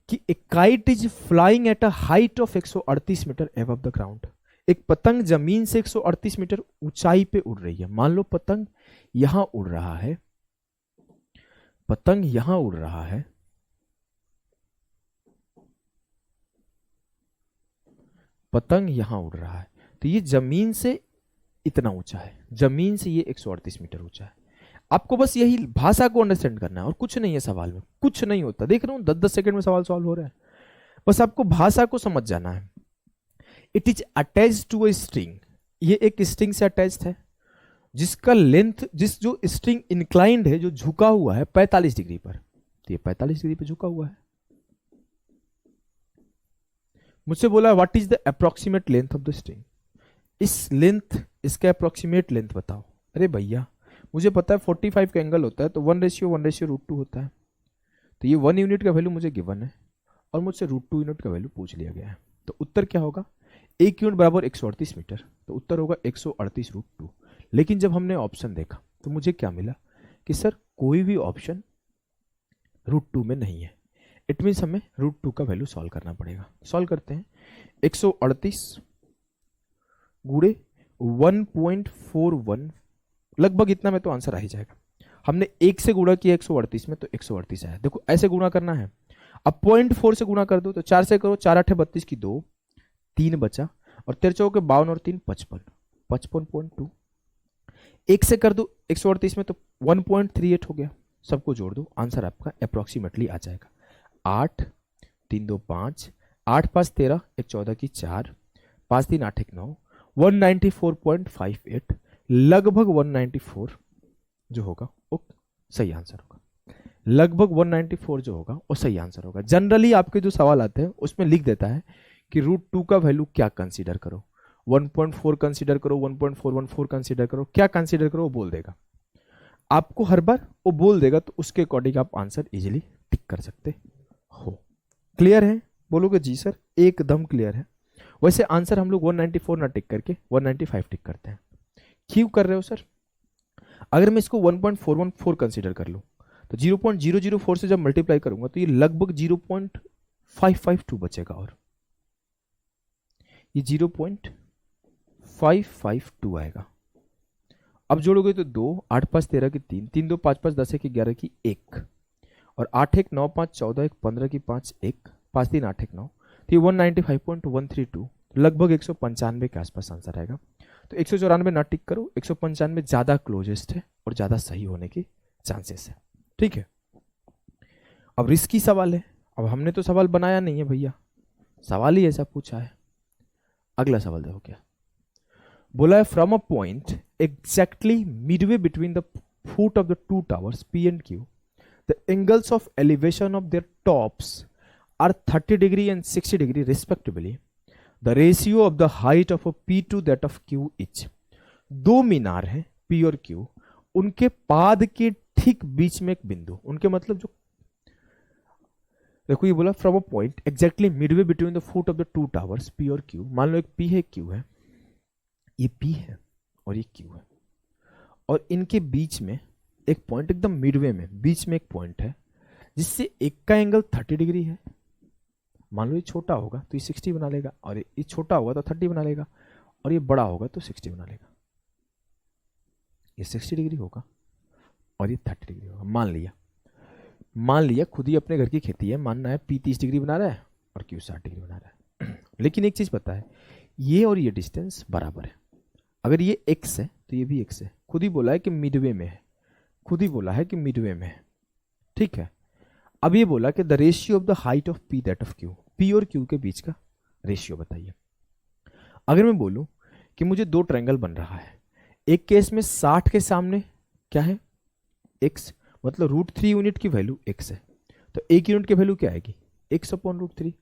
कि a kite is flying at a height of 138 meter above the ground. एक पतंग जमीन से 138 मीटर ऊंचाई पे उड़ रही है। मान लो पतंग यहां उड़ रहा है, पतंग यहां उड़ रहा है, पतंग यहां उड़ रहा है, तो ये जमीन से इतना ऊंचा है, जमीन से ये 138 मीटर ऊंचा है। आपको बस यही भाषा को अंडरस्टैंड करना है और कुछ नहीं है सवाल में, कुछ नहीं होता। देख रहा हूं 10-10 सेकंड में सवाल सॉल्व हो रहा है, बस आपको भाषा को समझ जाना है। It is attached to a string, ये एक स्ट्रिंग से अटैच्ड है जिसका लेंथ, जो स्ट्रिंग इंक्लाइंड है, जो झुका हुआ है 45 डिग्री पर, तो ये 45 डिग्री पर झुका हुआ है। मुझसे बोला what is the approximate length of the string, इस लेंथ, इसका अप्रोक्सीमेट लेंथ बताओ। अरे भैया मुझे पता है 45 का एंगल होता है तो 1:1:√2 होता है, तो ये 1 यूनिट का वैल्यू मुझे गिवन है और मुझसे √2 यूनिट का वैल्यू पूछ लिया गया है। तो उत्तर क्या होगा, 1 यूनिट बराबर 138 मीटर, तो उत्तर होगा 138√2। लेकिन जब हमने ऑप्शन देखा तो मुझे क्या मिला कि सर कोई भी ऑप्शन √2 में नहीं है। इट मीन्स हमें √2 का वैल्यू सॉल्व करना पड़ेगा। सॉल्व करते हैं। 138 गुणे 1.41, लगभग इतना में तो आंसर आ ही जाएगा। हमने 1 से गुणा किया 138 में, तो 138 आया। देखो ऐसे गुणा करना है। अब 0.4 से गुणा कर दो, तो 4 से करो, 4 8 32 की 2, 3 बचा, और 13 चौके 52 और 3 55, 55.2। 1 से कर दो 138 में, तो 1.38 हो गया। सबको जोड़ दो, आंसर आपका अप्रोक्सीमेटली आ जाएगा 8, 3 2 5, 8 5 13, 1 14 की 4, 5 3 8 1 9, 194.58, लगभग 194 जो होगा वो सही आंसर होगा। लगभग 194 जो होगा वो सही आंसर होगा। जनरली आपके जो सवाल आते हैं उसमें लिख देता है कि √2 का वैल्यू क्या कंसीडर करो, 1.4 कंसीडर करो, 1.414 कंसीडर करो, क्या कंसीडर करो वो बोल देगा आपको। हर बार वो बोल देगा, तो उसके अकॉर्डिंग आप आंसर इजीली टिक कर सकते हो। क्लियर है? बोलोगे जी सर एकदम क्लियर है। वैसे आंसर हम लोग 194 ना टिक करके 195 टिक करते हैं। क्यों कर रहे हो सर? अगर मैं इसको 1.414 कंसीडर कर लूं तो 0.004 से जब मल्टीप्लाई करूंगा तो ये लगभग 0.552 बचेगा, और ये 0.552 आएगा। अब जोड़ोगे तो 2, 8 5 13 की 3, 3 2 5 5 10 1 11 की 1, और 8 1 9 5 14 1 15 की 5 1, 5 3 8 1 9, तो ये 195.132, लगभग 195 के आसपास आंसर आएगा। तो 194 ना टिक करो, 195 ज्यादा क्लोजेस्ट है और ज्यादा सही होने की चांसेस है। ठीक है, अब रिस्की सवाल है। अब हमने तो सवाल बनाया नहीं है भैया, सवाल ही ऐसा पूछा है। अगला सवाल देखो क्या बोला है, from a point exactly Midway between the foot of the two towers P and Q, the angles of elevation of their tops are 30 degree and 60 degree respectively. The ratio of the height of a P to that of Q each. दो मीनार हैं P और Q, उनके पाद के ठीक बीच में एक बिंदु, उनके मतलब जो देखो ये बोला from a point exactly Midway between the foot of the two towers P और Q। मान लो एक P है, Q है, ये P है और ये Q है, और इनके बीच में एक पॉइंट एकदम मिडवे में बीच में एक पॉइंट है जिससे एक का एंगल 30 डिग्री है। मान लो ये छोटा होगा तो ये 60 बना लेगा, और ये छोटा होगा तो 30 बना लेगा, और ये बड़ा होगा तो 60 बना लेगा। ये 60 डिग्री होगा और ये 30 डिग्री होगा। मान लिया खुद ही अपने घर की खेती है, मानना है P 30 डिग्री बना रहा है और Q 60 डिग्री बना रहा है। लेकिन एक चीज पता है, ये और ये डिस्टेंस बराबर है। अगर ये x है तो ये भी x है। खुद ही बोला है कि मिडवे में है, खुद ही बोला है कि मिडवे में है, ठीक है। अब ये बोला कि the ratio of the height of P that of Q, P और Q के बीच का रेशियो बताइए। अगर मैं बोलूं कि मुझे दो ट्रायंगल बन रहा है, एक केस में 60 के सामने क्या है x, मतलब √3 यूनिट की वैल्यू x है, तो एक यूनिट की वैल्यू क्या आएगी x/√3,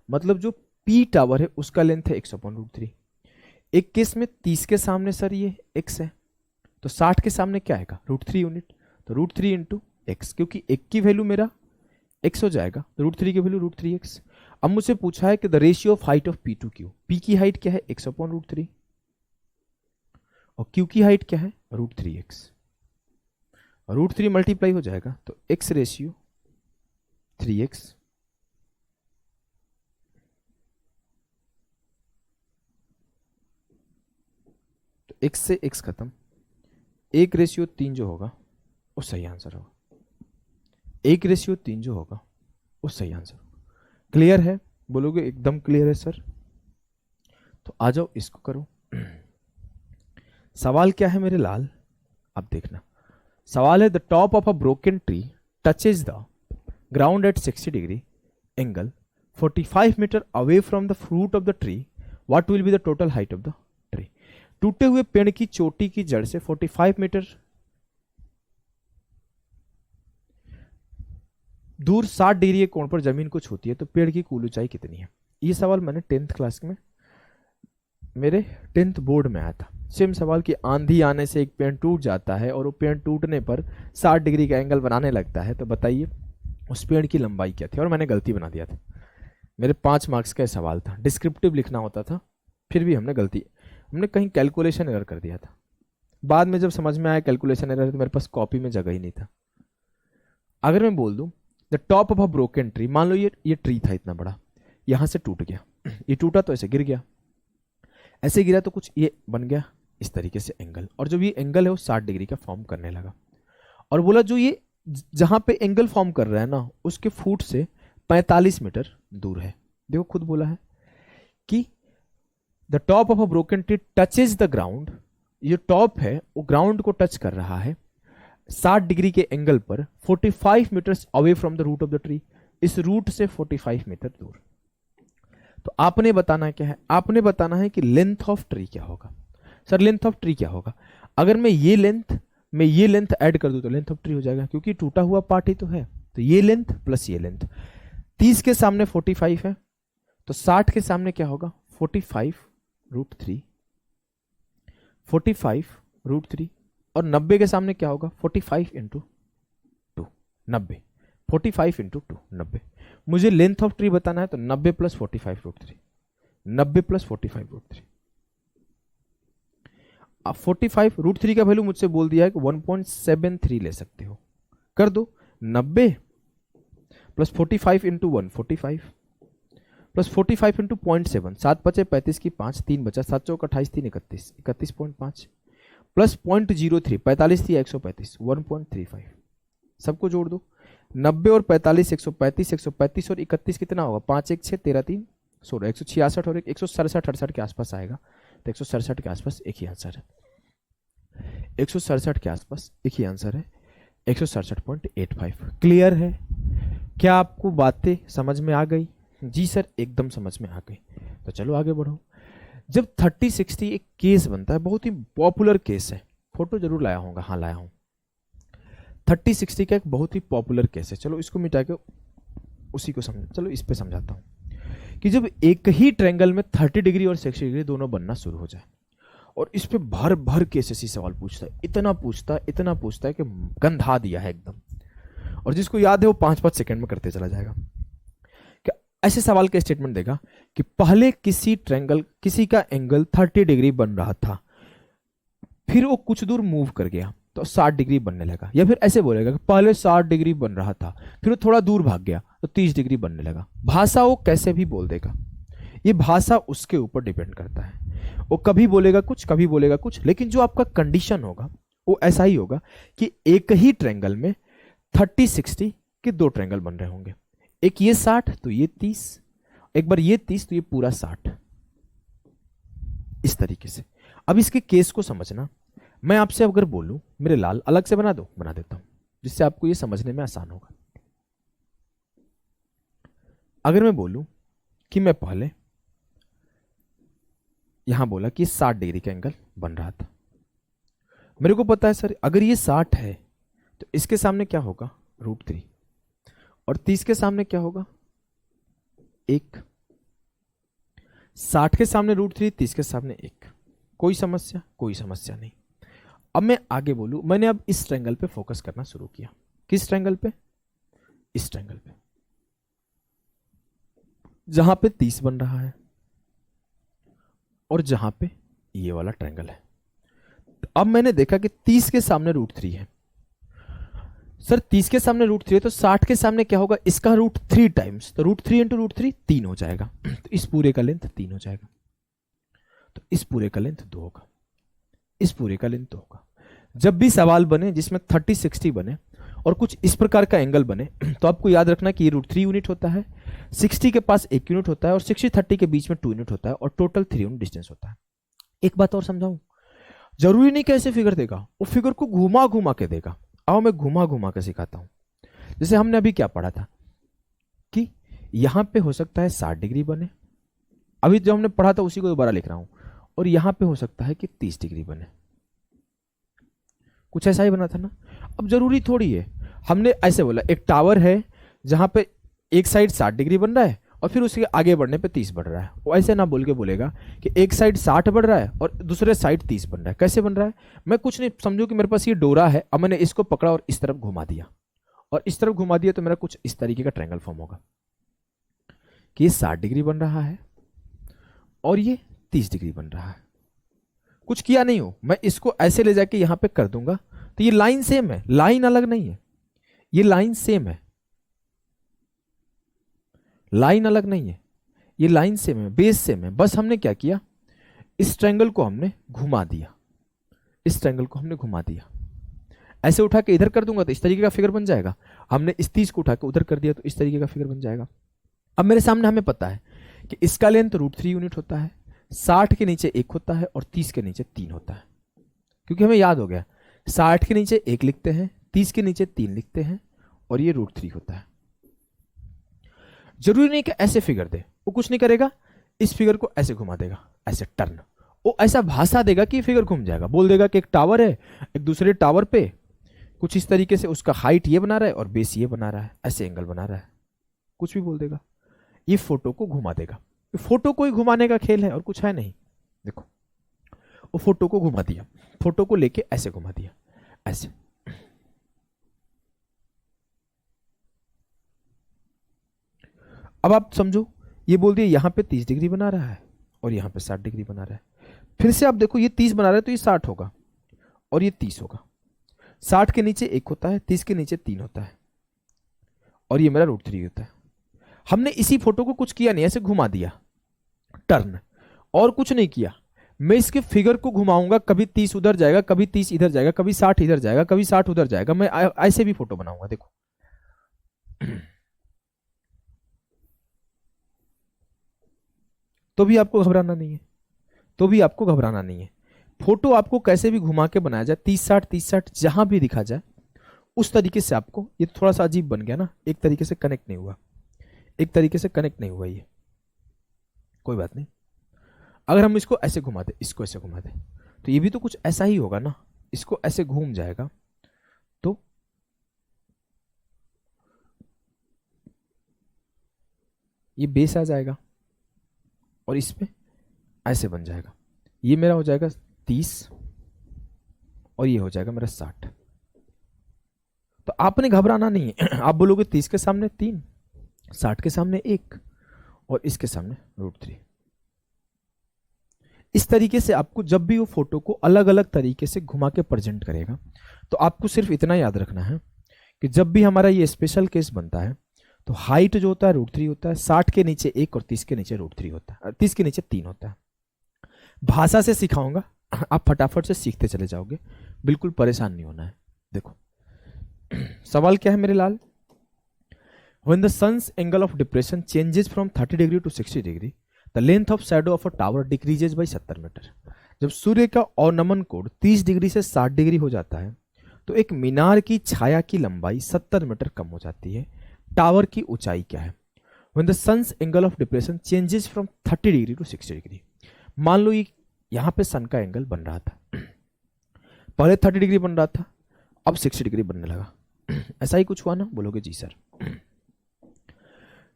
मतलब जो P टावर है उसका लेंथ है x/√3। एक केस में 30 के सामने सर ये x है, तो 60 के सामने क्या आएगा √3 यूनिट, तो √3 इंटू एक्स, क्योंकि एक की वैल्यू मेरा x हो जाएगा तो √3 की वैल्यू √3x। अब मुझसे पूछा है कि the ratio of height of P to Q, P की हाइट क्या है x/√3 और Q की हाइट क्या है √3x, √3 मल्टीप्लाई हो जाएगा तो x रेशियो 3x, तो x से x खत्म, 1 रेशियो 3 जो होगा वो सही आंसर होगा, 1 रेशियो 3 जो होगा वो सही आंसर होगा। क्लियर है? बोलोगे एकदम क्लियर है सर, तो आ जाओ इसको करो। सवाल क्या है मेरे लाल, अब देखना। सवाल है the top of a broken tree touches the ground at 60 degree angle 45 meter away from the root of the tree, what will be the total height of the tree. टूटे हुए पेड़ की चोटी की जड़ से 45 मीटर दूर 60 डिग्री के कोण पर जमीन को छूती है तो पेड़ की कुल ऊंचाई कितनी है। ये सवाल मैंने 10th क्लास में मेरे 10th बोर्ड में आया था। सेम सवाल कि आंधी आने से एक पेड़ टूट जाता है और वो पेड़ टूटने पर 60 डिग्री का एंगल बनाने लगता है, तो बताइए उस पेड़ की लंबाई क्या थी। और मैंने गलती बना दिया था, मेरे 5 मार्क्स का सवाल था, डिस्क्रिप्टिव लिखना होता था, फिर भी हमने कहीं कैलकुलेशन एरर कर दिया था। बाद में जब समझ में आया कैलकुलेशन एरर, तो मेरे पास कॉपी में जगह ही नहीं था। अगर मैं बोल दूं the top of a broken tree, मान लो ये ट्री था इतना बड़ा, यहां से टूट गया, ये टूटा तो ऐसे गिर गया, ऐसे गिरा तो कुछ ये बन गया इस तरीके से एंगल, और जब ये एंगल है वो 60 डिग्री का फॉर्म करने लगा। और बोला जो ये जहां पे एंगल फॉर्म कर रहा है ना उसके फुट से 45 मीटर दूर है। देखो खुद बोला है कि the top of a broken tree touches the ground, ये टॉप है वो ग्राउंड को टच कर रहा है 60 डिग्री के एंगल पर 45 meters away from the root of the tree, इस रूट से 45 मीटर दूर। तो आपने बताना क्या है, आपने बताना है कि लेंथ ऑफ ट्री क्या होगा। सर लेंथ ऑफ ट्री क्या होगा, अगर मैं ये लेंथ ऐड कर दूं तो लेंथ ऑफ ट्री हो जाएगा, क्योंकि टूटा हुआ पार्ट ही तो है। तो ये लेंथ प्लस ये लेंथ, 30 के सामने 45 है तो 60 के सामने क्या होगा 45√3, 45√3, और 90 के सामने क्या होगा 45 इंटू 2, 90, 45 इंटू 2, 90। मुझे लेंथ ऑफ ट्री बताना है तो 90 प्लस 45√3, 90 प्लस 45√3। अब 45√3 का वैल्यू मुझसे बोल दिया है कि 1.73 ले सकते हो, कर दो। 90 प्लस 45 इंटू 1 45 प्लस 45 इंटू 0.7, 7 बचे 35 की 5, 3 बचा, 7 चौक 28, 3 31, 31.5 प्लस 0.03, 45 थी 135, 1.35, सबको जोड़ दो। 90 और 45, 135, 135 और 31 कितना होगा 5 1 6 13 3 16, 166 और 167 68 के आसपास आएगा। तो 167 के आसपास एक ही आंसर है, 167 के आसपास एक ही आंसर है, 167.85। क्लियर है? क्या आपको बातें समझ में आ गई? जी सर, एकदम समझ में आ गई। तो चलो आगे बढ़ो। जब 30-60 एक केस बनता है, बहुत ही पॉपुलर केस है, फोटो जरूर लाया होगा, हाँ लाया हूँ। 30-60 का एक बहुत ही पॉपुलर केस है। चलो इसको मिटा के उसी को समझ, चलो इस पे समझाता हूँ कि जब एक ही ट्रायंगल में 30 डिग्री और 60 डिग्री दोनों बनना शुरू हो जाए, और इस पे भर भर के ऐसे सवाल पूछता है, इतना पूछता है कि गंधा दिया है एकदम, और जिसको याद है वो 5-5 सेकंड में करते चला जाएगा। क्या ऐसे सवाल के स्टेटमेंट देगा कि पहले किसी का एंगल 30 डिग्री बन रहा था, फिर वो कुछ दूर मूव कर गया तो 60 डिग्री बनने लगा, या फिर ऐसे बोलेगा कि पहले 60 डिग्री बन रहा था, फिर वो थोड़ा दूर भाग गया तो 30 डिग्री बनने लगा। भाषा वो कैसे भी बोल देगा, ये भाषा उसके ऊपर डिपेंड करता है। वो कभी बोलेगा कुछ, कभी बोलेगा कुछ, लेकिन जो आपका कंडीशन होगा वो ऐसा ही होगा कि एक ही ट्रायंगल में 30-60 के दो ट्रायंगल बन रहे होंगे, एक ये 60 तो ये 30, एक बार ये 30 तो ये पूरा 60, इस तरीके से। अब इसके केस को समझना, मैं आपसे अगर बोलूं मेरे लाल अलग से बना दो, बना देता हूं जिससे आपको ये समझने में आसान होगा। अगर मैं बोलूं कि मैं पहले यहां बोला कि 60 डिग्री का एंगल बन रहा था, मेरे को पता है सर अगर ये 60 है तो इसके सामने क्या होगा √3, और 30 के सामने क्या होगा 1, 60 के सामने √3, 30 के सामने 1। कोई समस्या? कोई समस्या नहीं। अब मैं आगे बोलूं, मैंने अब इस ट्रायंगल पे फोकस करना शुरू किया। किस ट्रायंगल पे? इस ट्रायंगल पे, जहां पे 30 बन रहा है और जहां पे ये वाला ट्रायंगल है। अब मैंने देखा कि 30 के सामने √3 है। सर 30 के सामने √3 है तो 60 के सामने क्या होगा, इसका √3 टाइम्स, तो √3 इंटू √3 3 हो जाएगा, तो इस पूरे का लेंथ 3 हो जाएगा, तो इस पूरे का लेंथ 2 होगा, इस पूरे का लेंथ 2 होगा। जब भी सवाल बने जिसमें 30-60 बने और कुछ इस प्रकार का एंगल बने, तो आपको याद रखना कि ये √3 यूनिट होता है, 60 के पास 1 यूनिट होता है, और 60-30 के बीच में 2 यूनिट होता है, और टोटल 3 यूनिट डिस्टेंस होता है। एक बात और समझाऊं, जरूरी नहीं कैसे फिगर देगा, वो फिगर को घुमा घुमा के देगा। आओ मैं घुमा घुमा के सिखाता हूं। जैसे हमने अभी क्या पढ़ा था कि यहां पे हो सकता है 60 डिग्री बने, अभी जो हमने पढ़ा था उसी को दोबारा लिख रहा हूं, और यहां पे हो सकता है कि 30 डिग्री बने, कुछ ऐसा ही बना था ना। अब जरूरी थोड़ी है, हमने ऐसे बोला एक टावर है जहां पे एक साइड 60 डिग्री बन रहा है और फिर उसके आगे बढ़ने पे 30 बढ़ रहा है, वो ऐसे ना बोल के बोलेगा कि एक साइड 60 बढ़ रहा है और दूसरे साइड 30 बन रहा है। कैसे बन रहा है? मैं कुछ नहीं, समझो कि मेरे पास ये डोरा है, अब मैंने इसको पकड़ा और इस तरफ घुमा दिया, और इस तरफ घुमा दिया, तो मेरा कुछ इस तरीके का ट्रायंगल फॉर्म होगा कि ये 60 डिग्री बन रहा है और ये 30 डिग्री बन रहा है। कुछ किया नहीं हो, मैं इसको ऐसे ले जाके यहां पे कर दूंगा, तो ये लाइन सेम है, लाइन अलग नहीं है, ये लाइन सेम है, लाइन अलग नहीं है, ये लाइन सेम है, बेस सेम है। बस हमने क्या किया, इस ट्रायंगल को हमने घुमा दिया, इस ट्रायंगल को हमने घुमा दिया। ऐसे उठा के इधर कर दूंगा तो इस तरीके का फिगर बन जाएगा, हमने इस 30 को उठा के उधर कर दिया तो इस तरीके का फिगर बन जाएगा। अब मेरे सामने हमें पता है कि इसका लेंथ √3 यूनिट होता है, 60 के नीचे 1 होता है और 30 के नीचे 3 होता है, क्योंकि हमें याद हो गया 60 के नीचे 1 लिखते हैं, 30 के नीचे 3 लिखते हैं, और ये √3 होता है। जरूरी नहीं कि ऐसे फिगर दे, वो कुछ नहीं करेगा, इस फिगर को ऐसे घुमा देगा, ऐसे टर्न, वो ऐसा भाषा देगा कि फिगर घूम जाएगा। बोल देगा कि एक टावर है, एक दूसरे टावर पे कुछ इस तरीके से उसका हाइट ये बना रहा है और बेस ये बना रहा है, ऐसे एंगल बना रहा है, कुछ भी बोल देगा, ये फोटो को घुमा देगा। फोटो को ही घुमाने का खेल है और कुछ है नहीं। देखो वो फोटो को घुमा दिया, फोटो को लेके ऐसे घुमा दिया, ऐसे। अब आप समझो, ये बोल दिया यहां पे 30 डिग्री बना रहा है और यहां पे 60 डिग्री बना रहा है। फिर से आप देखो, ये 30 बना रहा है तो ये 60 होगा और ये 30 होगा। 60 के नीचे 1 होता है, 30 के नीचे 3 होता है, और ये मेरा √3 होता है। हमने इसी फोटो को कुछ किया नहीं, ऐसे घुमा दिया, टर्न, और कुछ नहीं किया। मैं इसके फिगर को घुमाऊंगा, कभी 30 उधर जाएगा, कभी 30 इधर जाएगा, कभी 60 इधर जाएगा, कभी 60 उधर जाएगा। मैं ऐसे भी फोटो बनाऊंगा, देखो तो भी आपको घबराना नहीं है, तो भी आपको घबराना नहीं है। फोटो आपको कैसे भी घुमा के बनाया जाए, 30-60 30-60 जहां भी दिखा जाए उस तरीके से आपको, ये थोड़ा सा अजीब बन गया ना, एक तरीके से कनेक्ट नहीं हुआ, एक तरीके से कनेक्ट नहीं हुआ ये, कोई बात नहीं। अगर हम इसको ऐसे घुमा दे, इसको ऐसे घुमा दे, तो ये भी तो कुछ ऐसा ही होगा ना, इसको ऐसे घूम जाएगा तो ये बेस आ जाएगा और इस पे ऐसे बन जाएगा। ये मेरा हो जाएगा 30 और ये हो जाएगा मेरा 60। तो आपने घबराना नहीं है। आप बोलोगे 30 के सामने 3, 60 के सामने 1 और इसके सामने √3। इस तरीके से आपको जब भी वो फोटो को अलग अलग तरीके से घुमा के प्रेजेंट करेगा, तो आपको सिर्फ इतना याद रखना है कि जब भी हमारा ये स्पेशल केस बनता है तो हाइट जो होता है √3 होता है, 60 के नीचे 1 और 30 के नीचे √3 होता है, 30 के नीचे 3 होता है। भाषा से सिखाऊंगा, आप फटाफट से सीखते चले जाओगे, बिल्कुल परेशान नहीं होना है। देखो सवाल क्या है मेरे लाल, When the sun's angle of depression changes from 30 degree to 60 degree, the length of shadow of a tower decreases by 70 meter. जब सूर्य का अवनमन कोण 30 डिग्री से 60 डिग्री हो जाता है तो एक मीनार की छाया की लंबाई 70 मीटर कम हो जाती है। टावर की ऊंचाई क्या है? When the sun's angle of depression changes from 30 degree to 60 degree. मान लो ये यहां पे सन का एंगल बन रहा था, पहले 30 डिग्री बन रहा था, अब 60 डिग्री बनने लगा। ऐसा ही कुछ हुआ ना? बोलोगे जी सर।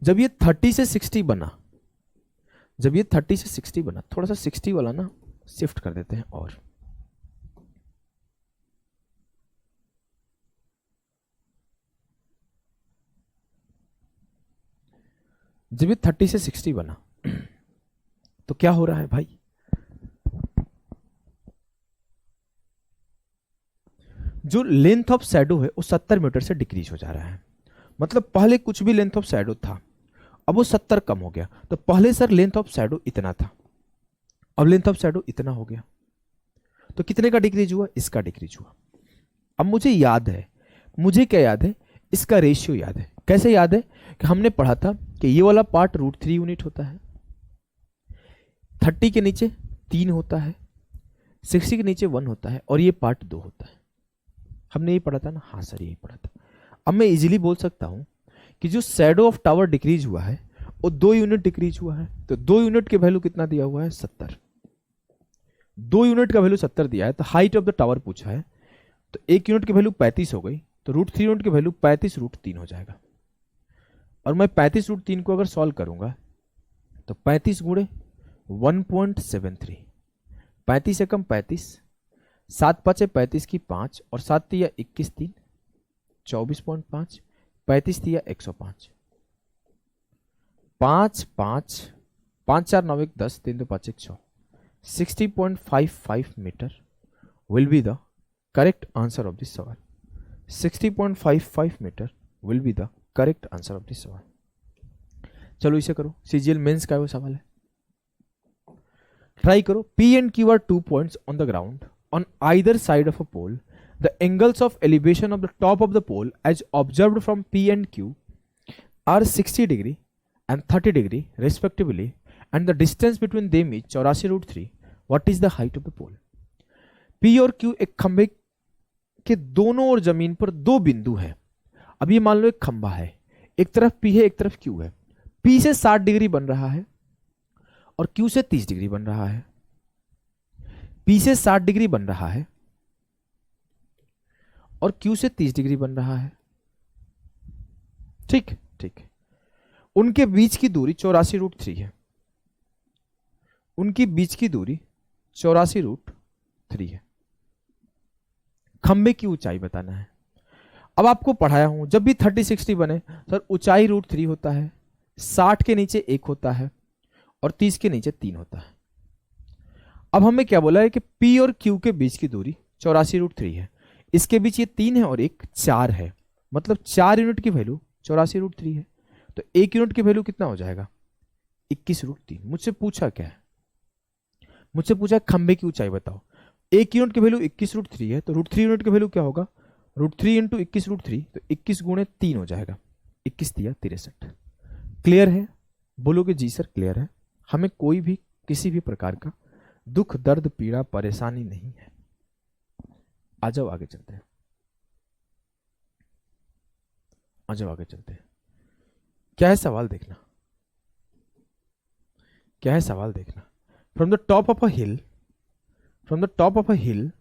जब ये 30 से 60 बना, जब ये 30 से 60 बना, थोड़ा सा 60 वाला ना शिफ्ट कर देते हैं, और जब ये 30 से 60 बना तो क्या हो रहा है भाई? जो लेंथ ऑफ शैडो है वो 70 मीटर से डिक्रीज हो जा रहा है। मतलब पहले कुछ भी लेंथ ऑफ शैडो था, अब वो 70 कम हो गया। तो पहले सर लेंथ ऑफ शैडो इतना था, अब लेंथ ऑफ शैडो इतना हो गया, तो कितने का डिक्रीज हुआ? इसका डिक्रीज हुआ। अब मुझे याद है, मुझे क्या याद है? इसका रेशियो याद है। कैसे याद है? कि हमने पढ़ा था कि ये वाला पार्ट √3 यूनिट होता है, 30 के नीचे 3 होता है, 60 के नीचे 1 होता है, और ये पार्ट 2 होता है। हमने ये पढ़ा था ना? हाँ सर यही पढ़ा था। अब मैं इजीली बोल सकता हूं कि जो शैडो ऑफ टावर डिक्रीज हुआ है वो 2 यूनिट डिक्रीज हुआ है। तो 2 यूनिट के वैल्यू कितना दिया हुआ है? 70। 2 यूनिट का वैल्यू 70 दिया है, तो हाइट ऑफ द टावर पूछा है, तो 1 यूनिट की वैल्यू 35 हो गई, तो √3 यूनिट की वैल्यू 35 √3 हो जाएगा। और मैं 35 √3 को अगर सॉल्व करूंगा तो 35 गुणे 1.73, 35 से कम 35, 7 5 35 की 5 और 7 तिया 21 3 24.5, 35 तिया 105, 5 5 5 4 9 1 10, 3 2 5 1 6, 60.55 meter will be the correct answer of this सवाल। 60.55 meter will be the correct answer of this सवाल। चलो इसे करो, CGL मेंस का वो सवाल है, ट्राई करो। P and Q are 2 points on the ground on either side of a pole. The angles of elevation of the top of the pole as observed from P and Q are 60 degree and 30 degree respectively, and the distance between them is 84 √3. What is the height of the pole? P और Q एक खंबे के दोनों ओर जमीन पर दो बिंदु है। अब ये मान लो एक खंबा है, एक तरफ P है एक तरफ Q है। P से 60 डिग्री बन रहा है और Q से 30 डिग्री बन रहा है। P से 60 डिग्री बन रहा है और Q से 30 डिग्री बन रहा है। ठीक ठीक, उनके बीच की दूरी 84 √3 है। उनकी बीच की दूरी 84 √3 है। खंबे की ऊंचाई बताना है। अब आपको पढ़ाया हूं, जब भी 30 60 बने सर ऊंचाई √3 होता है, 60 के नीचे 1 होता है और 30 के नीचे 3 होता है। अब हमें क्या बोला है कि P और Q के बीच की दूरी 84 √3 है, इसके बीच ये 3 है और एक 4 है, मतलब 4 यूनिट की वैल्यू 84 √3 है। तो 1 यूनिट की वैल्यू कितना हो जाएगा? 21 √3। मुझसे पूछा क्या है? मुझसे पूछा खंबे की ऊंचाई बताओ। 1 यूनिट की वैल्यू 21 √3 है, तो √3 यूनिट की वैल्यू क्या होगा? √3 इंटू 21 √3, तो 21 गुणे 3 हो जाएगा, 21 तिया 63। क्लियर है? बोलोगे जी सर क्लियर है। हमें कोई भी किसी भी प्रकार का दुख दर्द पीड़ा परेशानी नहीं है। आ जाओ आगे चलते हैं, आ जाओ आगे चलते हैं। क्या है सवाल देखना, क्या है सवाल देखना। From the top of a hill, from the top of a hill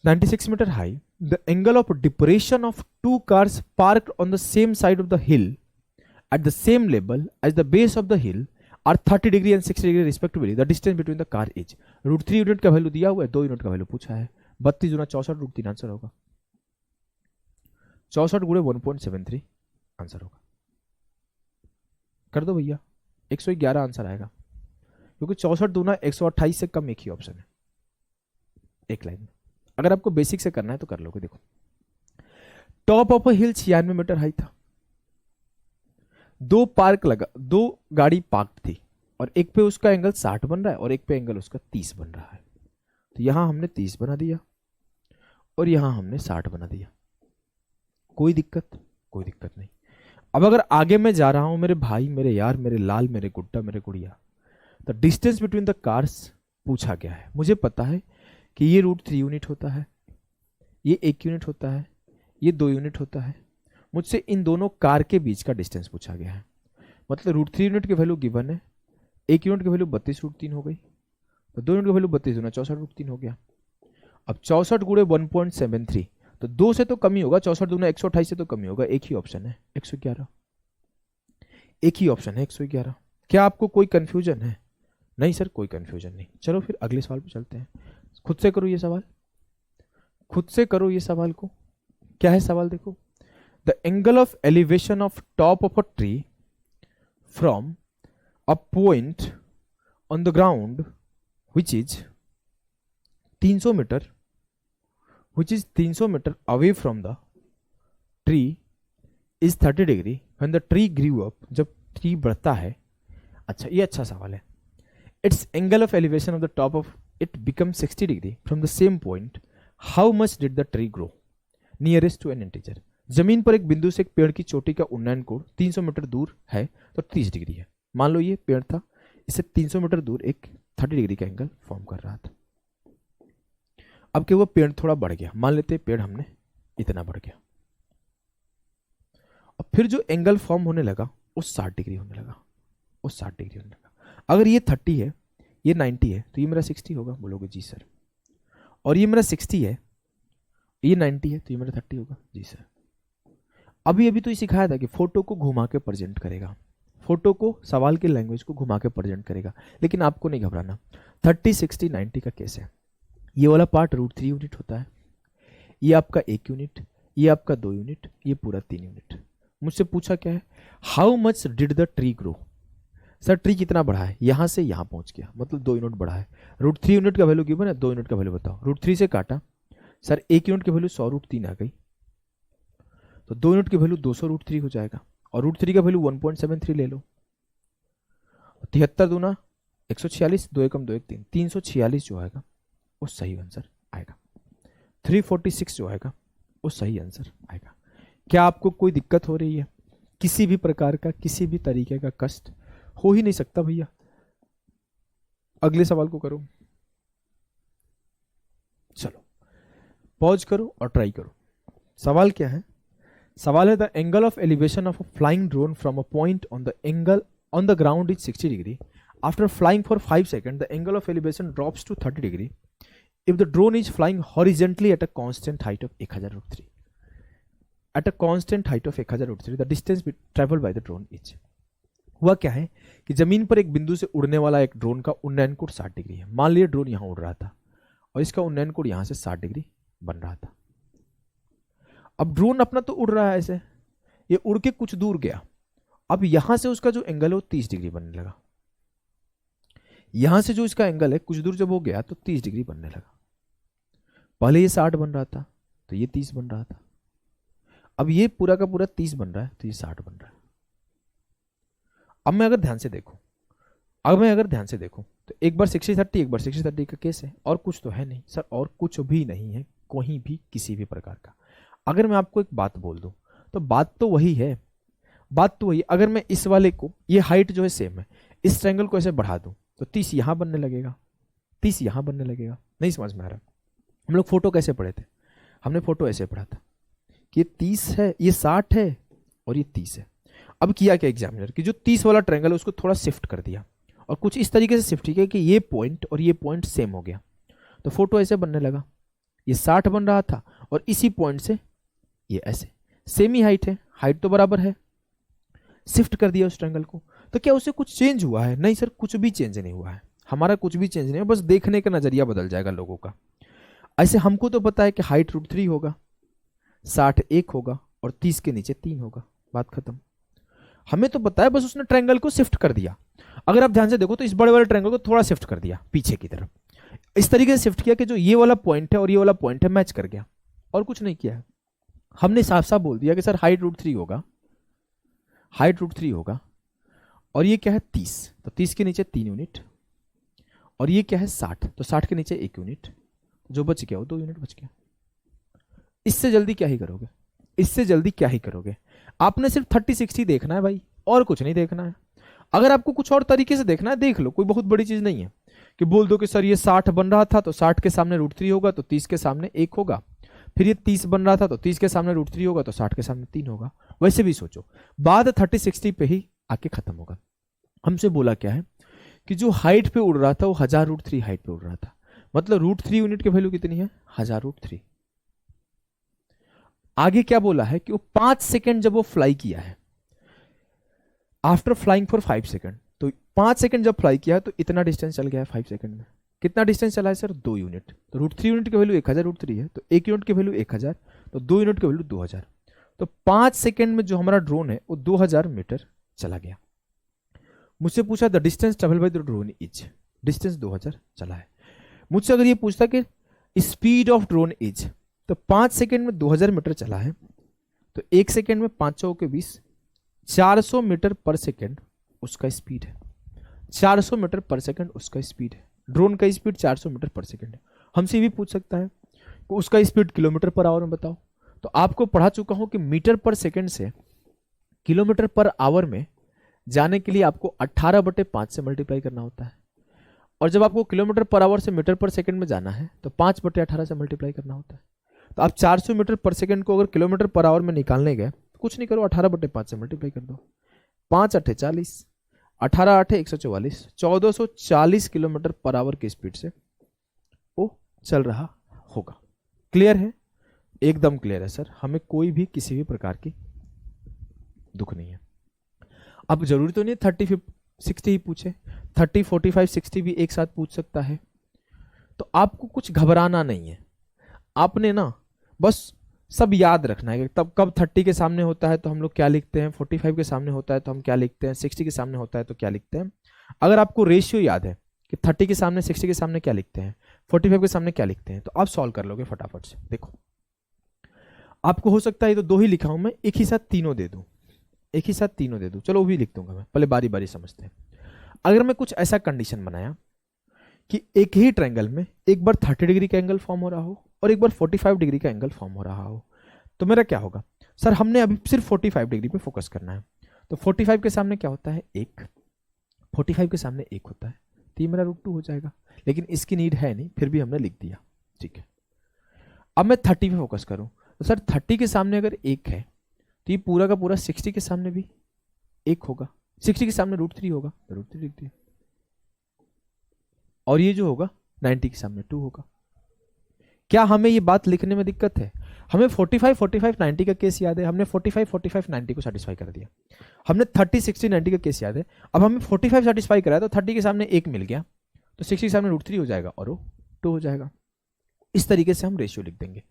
96 meter high, the angle of depression of two cars parked on the same side of the hill at the same level as the base of the hill are 30 degree and 60 degree respectively. The distance between the car is √3 unit का value दिया हुआ है, 2 unit का value पूछा है। 32 गुना 64 √3 answer होगा, 64 गुणे 1.73 answer होगा। कर दो भैया, 111 आंसर आएगा, क्योंकि 64 दूना 128 से कम एक ही ऑप्शन है एक लाइन में। अगर आपको बेसिक से करना है तो कर लोगे। देखो, top of a hill 96 meter high था, दो गाड़ी पार्क थी, और एक पे उसका एंगल 60 बन रहा है और एक पे एंगल उसका 30 बन रहा है। तो यहां हमने 30 बना दिया और यहां हमने 60 बना दिया। कोई दिक्कत? कोई दिक्कत नहीं। अब अगर आगे मैं जा रहा हूं, मेरे भाई, मेरे यार, मेरे लाल, मेरे गुड्डा, मेरे गुड़िया, तो डिस्टेंस बिटवीन द कार्स पूछा गया है। मुझे पता है कि ये √3 यूनिट होता है, ये 1 यूनिट होता है, ये 2 यूनिट होता है। मुझसे इन दोनों कार के बीच का डिस्टेंस पूछा गया है। मतलब √3 यूनिट की वैल्यू गिवन है, 1 यूनिट की वैल्यू 32 √3 हो गई, तो 2 यूनिट की वैल्यू 32 गुना 64 √3 हो गया। अब 64 गुणे 1.73, तो 2 से तो कम ही होगा, 64 दूना 128 से तो कम ही होगा। एक ही ऑप्शन है 111, एक ही ऑप्शन है 111। क्या आपको कोई कंफ्यूजन है? नहीं सर, कोई कंफ्यूजन नहीं। चलो फिर अगले सवाल पे चलते हैं। खुद से करो ये सवाल, खुद से करो ये सवाल को। क्या है सवाल देखो, the angle of elevation of top of a tree from a point on the ground which is 300 meter, which is 300 meter away from the tree is 30 degree when the tree grew up, जब tree बढ़ता है। अच्छा, ये अच्छा सवाल है। its angle of elevation of the top of it becomes 60 degree from the same point, how much did the tree grow nearest to an integer। जमीन पर एक बिंदु से एक पेड़ की चोटी का उन्नयन कोण 300 मीटर दूर है तो 30 डिग्री है। मान लो ये पेड़ था, इससे 300 मीटर दूर एक 30 डिग्री का एंगल फॉर्म कर रहा था। अब क्या हुआ, पेड़ थोड़ा बढ़ गया, मान लेते हैं पेड़ हमने इतना बढ़ गया, और फिर जो एंगल फॉर्म होने लगा वो 60 डिग्री होने लगा, वो 60 डिग्री होने लगा। अगर ये 30 है, ये 90 है, तो ये मेरा 60 होगा। बोलोगे जी सर। और ये मेरा 60 है, ये 90 है, तो ये मेरा 30 होगा। जी सर। अभी तो ये सिखाया था कि फोटो को घुमा के प्रेजेंट करेगा, फोटो को, सवाल की लैंग्वेज को घुमा के प्रेजेंट करेगा। लेकिन आपको नहीं घबराना। 30, 60, 90 का केस है। ये वाला पार्ट √3 यूनिट होता है, ये आपका 1 यूनिट, ये आपका 2 यूनिट, ये पूरा 3 यूनिट। मुझसे पूछा क्या है, how much did the tree grow. Sir tree कितना बढ़ा है, यहां से यहां पहुंच गया, मतलब 2 यूनिट बढ़ा है। √3 यूनिट का वैल्यू गिवन है, 2 यूनिट का वैल्यू बताओ। √3 से काटा सर, 1 यूनिट की वैल्यू 100 √3 आ गई, तो 2 यूनिट की वैल्यू 200 √3 हो जाएगा, और √3 का वैल्यू 1.73 ले लो। 73 दूना 146, 2 एकम 2 1 3, 346 जो आएगा वो सही आंसर आएगा। 346 जो आएगा वो सही आंसर आएगा। क्या आपको कोई दिक्कत हो रही है? किसी भी प्रकार का, किसी भी तरीके का कष्ट हो ही नहीं सकता भैया। अगले सवाल को करो, चलो पॉज करो और ट्राई करो। सवाल क्या है? सवाल है the angle of elevation of a flying drone from a point on the angle on the ground is 60 degree. After flying for 5 seconds, the angle of elevation drops to 30 degree if the drone is flying horizontally at a constant height of 1000 √3. At a constant height of 1000 √3, the distance traveled by the drone is। हुआ क्या है कि जमीन पर एक बिंदु से उड़ने वाला एक ड्रोन का उन्नयन कोण 60 डिग्री है। मान लिया ड्रोन यहां उड़ रहा था और इसका उन्नयन कोण यहां से 60 डिग्री बन रहा था। अब ड्रोन अपना तो उड़ रहा है ऐसे, ये उड़ के कुछ दूर गया, अब यहां से उसका जो एंगल है वो 30 डिग्री बनने लगा। यहां से जो इसका एंगल है कुछ दूर जब हो गया तो 30 डिग्री बनने लगा। पहले ये 60 बन रहा था तो ये 30 बन रहा था, अब ये पूरा का पूरा 30 बन रहा है तो ये 60 बन रहा है। अब मैं अगर ध्यान से देखूं तो एक बार 60-30, एक बार 60-30 का केस है, और कुछ तो है नहीं सर, और कुछ भी नहीं है, कोई भी किसी भी प्रकार का। अगर मैं आपको एक बात बोल दूं तो बात तो वही है, बात तो वही। अगर मैं इस वाले को, ये हाइट जो है सेम है, इस ट्रायंगल को ऐसे बढ़ा दूं तो 30 यहां बनने लगेगा, 30 यहां बनने लगेगा। नहीं समझ में आ रहा? हम लोग फोटो कैसे पढ़े थे? हमने फोटो ऐसे पढ़ा था कि ये 30 है, ये 60 है और ये 30 है। अब किया क्या एग्जामिनर कि जो 30 वाला ट्रायंगल है उसको थोड़ा शिफ्ट कर दिया और कुछ इस तरीके से शिफ्ट किया कि ये पॉइंट और ये पॉइंट सेम हो गया, तो फोटो ऐसे बनने लगा। ये 60 बन रहा था और इसी पॉइंट से ये ऐसे सेम ही हाइट है, हाइट तो बराबर है, शिफ्ट कर दिया उस ट्रायंगल को। तो क्या उससे कुछ चेंज हुआ है? नहीं सर, कुछ भी चेंज नहीं हुआ है, हमारा कुछ भी चेंज नहीं है, बस देखने का नजरिया बदल जाएगा लोगों का। ऐसे हमको तो पता है कि हाइट √3 होगा, 60 1 होगा और 30 के नीचे 3 होगा, बात खत्म। हमें तो पता है, बस उसने ट्रायंगल को शिफ्ट कर दिया। अगर आप ध्यान से देखो तो इस बड़े वाले ट्रायंगल को थोड़ा शिफ्ट कर दिया पीछे की तरफ, इस तरीके से शिफ्ट किया कि जो ये वाला पॉइंट है और ये वाला पॉइंट है मैच कर गया, और कुछ नहीं किया है। हमने साफ साफ बोल दिया कि सर हाइट √3 होगा, हाइट √3 होगा, और ये क्या है 30, तो 30 के नीचे 3 यूनिट, और ये क्या है 60, तो 60 के नीचे 1 यूनिट, जो बच गया वो 2 यूनिट बच गया। इससे जल्दी क्या ही करोगे, इससे जल्दी क्या ही करोगे? आपने सिर्फ 30-60 देखना है भाई, और कुछ नहीं देखना है। अगर आपको कुछ और तरीके से देखना है देख लो, कोई बहुत बड़ी चीज नहीं है कि बोल दो कि सर ये 60 बन रहा था तो 60 के सामने √3 होगा तो 30 के सामने 1 होगा, फिर ये 30 बन रहा था तो 30 के सामने √3 होगा तो 60 के सामने 3 होगा। वैसे भी सोचो, बाद 30-60 पे ही आके खत्म होगा। हमसे बोला क्या है कि जो हाइट पे उड़ रहा था वो 1000 √3 हाइट पे उड़ रहा था, मतलब √3 यूनिट की वैल्यू कितनी है 1000 √3। आगे क्या बोला है कि वो 5 सेकेंड जब वो फ्लाई किया है, आफ्टर फ्लाइंग फॉर 5 सेकेंड, तो 5 सेकेंड जब फ्लाई किया है तो इतना डिस्टेंस चल गया है 5 सेकेंड में। कितना डिस्टेंस चला है सर 2 यूनिट, तो √3 यूनिट की वैल्यू 1000 √3 है, तो 1 यूनिट की वैल्यू 1000, तो 2 यूनिट की वैल्यू 2000, तो 5 सेकेंड में जो हमारा ड्रोन है वो 2000 मीटर चला गया। मुझसे पूछा the distance travel by the drone is, distance 2000 चला है। मुझसे अगर ये पूछता कि स्पीड ऑफ ड्रोन इज, तो 5 सेकेंड में 2000 मीटर चला है, तो 1 सेकेंड में 5 चौके 20, 400 मीटर पर सेकेंड उसका स्पीड है, 400 मीटर पर सेकेंड उसका स्पीड है। ड्रोन का स्पीड 400 मीटर पर सेकेंड है। हमसे भी पूछ सकता है कि उसका स्पीड किलोमीटर पर आवर में बताओ, तो आपको पढ़ा चुका हूं कि मीटर पर सेकेंड से किलोमीटर पर आवर में जाने के लिए आपको 18/5 से मल्टीप्लाई करना होता है, और जब आपको किलोमीटर पर आवर से मीटर पर सेकेंड में जाना है तो 5/18 से मल्टीप्लाई करना होता है। तो आप 400 मीटर पर सेकेंड को अगर किलोमीटर पर आवर में निकालने गए, कुछ नहीं करो, 18/5 से मल्टीप्लाई कर दो, 5 8 40, 18 8 144, 1440 किलोमीटर पर आवर की स्पीड से वो चल रहा होगा। क्लियर है? एकदम क्लियर है सर, हमें कोई भी किसी भी प्रकार की दुख नहीं है। अब जरूरी तो नहीं 30-60 ही पूछे, 30 45 60 भी एक साथ पूछ सकता है, तो आपको कुछ घबराना नहीं है। आपने ना बस सब याद रखना है कि तब कब 30 के सामने होता है तो हम लोग क्या लिखते हैं, 45 के सामने होता है तो हम क्या लिखते हैं, 60 के सामने होता है तो क्या लिखते हैं। अगर आपको रेशियो याद है कि 30 के सामने 60 के सामने क्या लिखते हैं, 45 के सामने क्या लिखते हैं, तो आप सॉल्व कर लोगे फटाफट से। देखो आपको हो सकता है तो 2 ही लिखा हूं मैं, एक ही साथ तीनों दे दूं, एक ही साथ तीनों दे दूं, चलो वो भी लिख दूंगा मैं, पहले बारी बारी समझते हैं। अगर मैं कुछ ऐसा कंडीशन बनाया कि एक ही ट्रायंगल में एक बार 30 डिग्री का एंगल फॉर्म हो रहा हो और एक बार 45 डिग्री का एंगल फॉर्म हो रहा हो, तो मेरा क्या होगा सर, हमने अभी सिर्फ 45 डिग्री पे फोकस करना है, तो 45 के सामने क्या होता है 1, 45 के सामने 1 होता है, तो ये मेरा √2 हो जाएगा, लेकिन इसकी नीड है नहीं, फिर भी हमने लिख दिया, ठीक है। अब मैं 30 पे फोकस करूं, तो सर 30 के सामने अगर 1 है तो ये पूरा का पूरा 60 के सामने भी 1 होगा, 60 के सामने √3 होगा, तो √3 लिख दिया, और ये जो होगा 90 के सामने 2 होगा। क्या हमें ये बात लिखने में दिक्कत है? हमें 45 45 90 का केस याद है, हमने 45 45 90 को सेटिस्फाई कर दिया। हमने 30 60 90 का केस याद है, अब हमें 45 सेटिस्फाई कराया तो 30 के सामने 1 मिल गया, तो 60 के सामने √3 हो जाएगा और वो 2 हो जाएगा। इस तरीके से हम रेशियो लिख देंगे।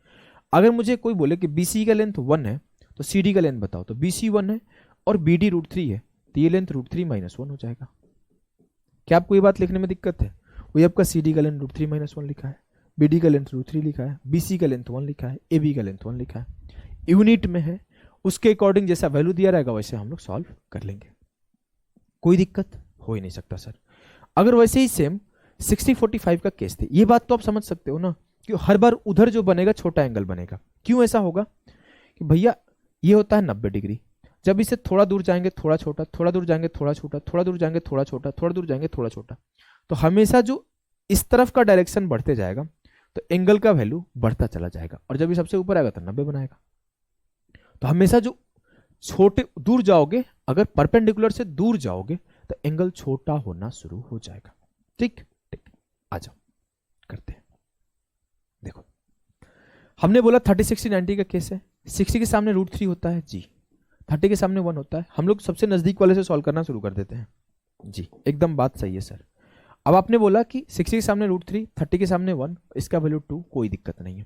अगर मुझे कोई बोले कि BC का लेंथ 1 है तो CD का लेंथ बताओ, तो BC 1 है और BD √3 है, तो ये लेंथ √3 - 1 हो जाएगा। क्या आपको ये बात लिखने में दिक्कत है? वही आपका CD का लेंथ √3 - 1 लिखा है, BD का लेंथ √3 लिखा है, BC का लेंथ 1 लिखा है, AB का लेंथ 1 लिखा है, यूनिट में है, उसके अकॉर्डिंग जैसा वैल्यू दिया रहेगा वैसे हम लोग सॉल्व कर लेंगे, कोई दिक्कत हो ही नहीं सकता सर। अगर वैसे ही सेम 60 45 का केस थे, ये बात तो आप समझ सकते हो ना कि हर बार उधर जो बनेगा छोटा एंगल बनेगा। क्यों ऐसा होगा कि भैया ये होता है 90 डिग्री, जब इसे थोड़ा दूर जाएंगे थोड़ा छोटा, थोड़ा दूर जाएंगे थोड़ा छोटा, थोड़ा दूर जाएंगे थोड़ा छोटा, थोड़ा दूर जाएंगे थोड़ा छोटा, तो हमेशा जो इस तरफ का डायरेक्शन बढ़ते जाएगा तो एंगल का वैल्यू बढ़ता चला जाएगा, और जब ये सबसे ऊपर आएगा तो 90 बनाएगा। तो हमेशा जो छोटे दूर जाओगे अगर परपेंडिकुलर से दूर जाओगे तो एंगल छोटा होना शुरू हो जाएगा। ठीक ठीक, आ जाओ करते हैं। देखो हमने बोला 30 60 90 का केस है, 60 के सामने √3 होता है जी, 30 के सामने 1 होता है। हम लोग सबसे नजदीक वाले से सॉल्व करना शुरू कर देते हैं जी, एकदम बात सही है सर। अब आपने बोला कि 60 के सामने √3, 30 के सामने 1, इसका वैल्यू 2, कोई दिक्कत नहीं है।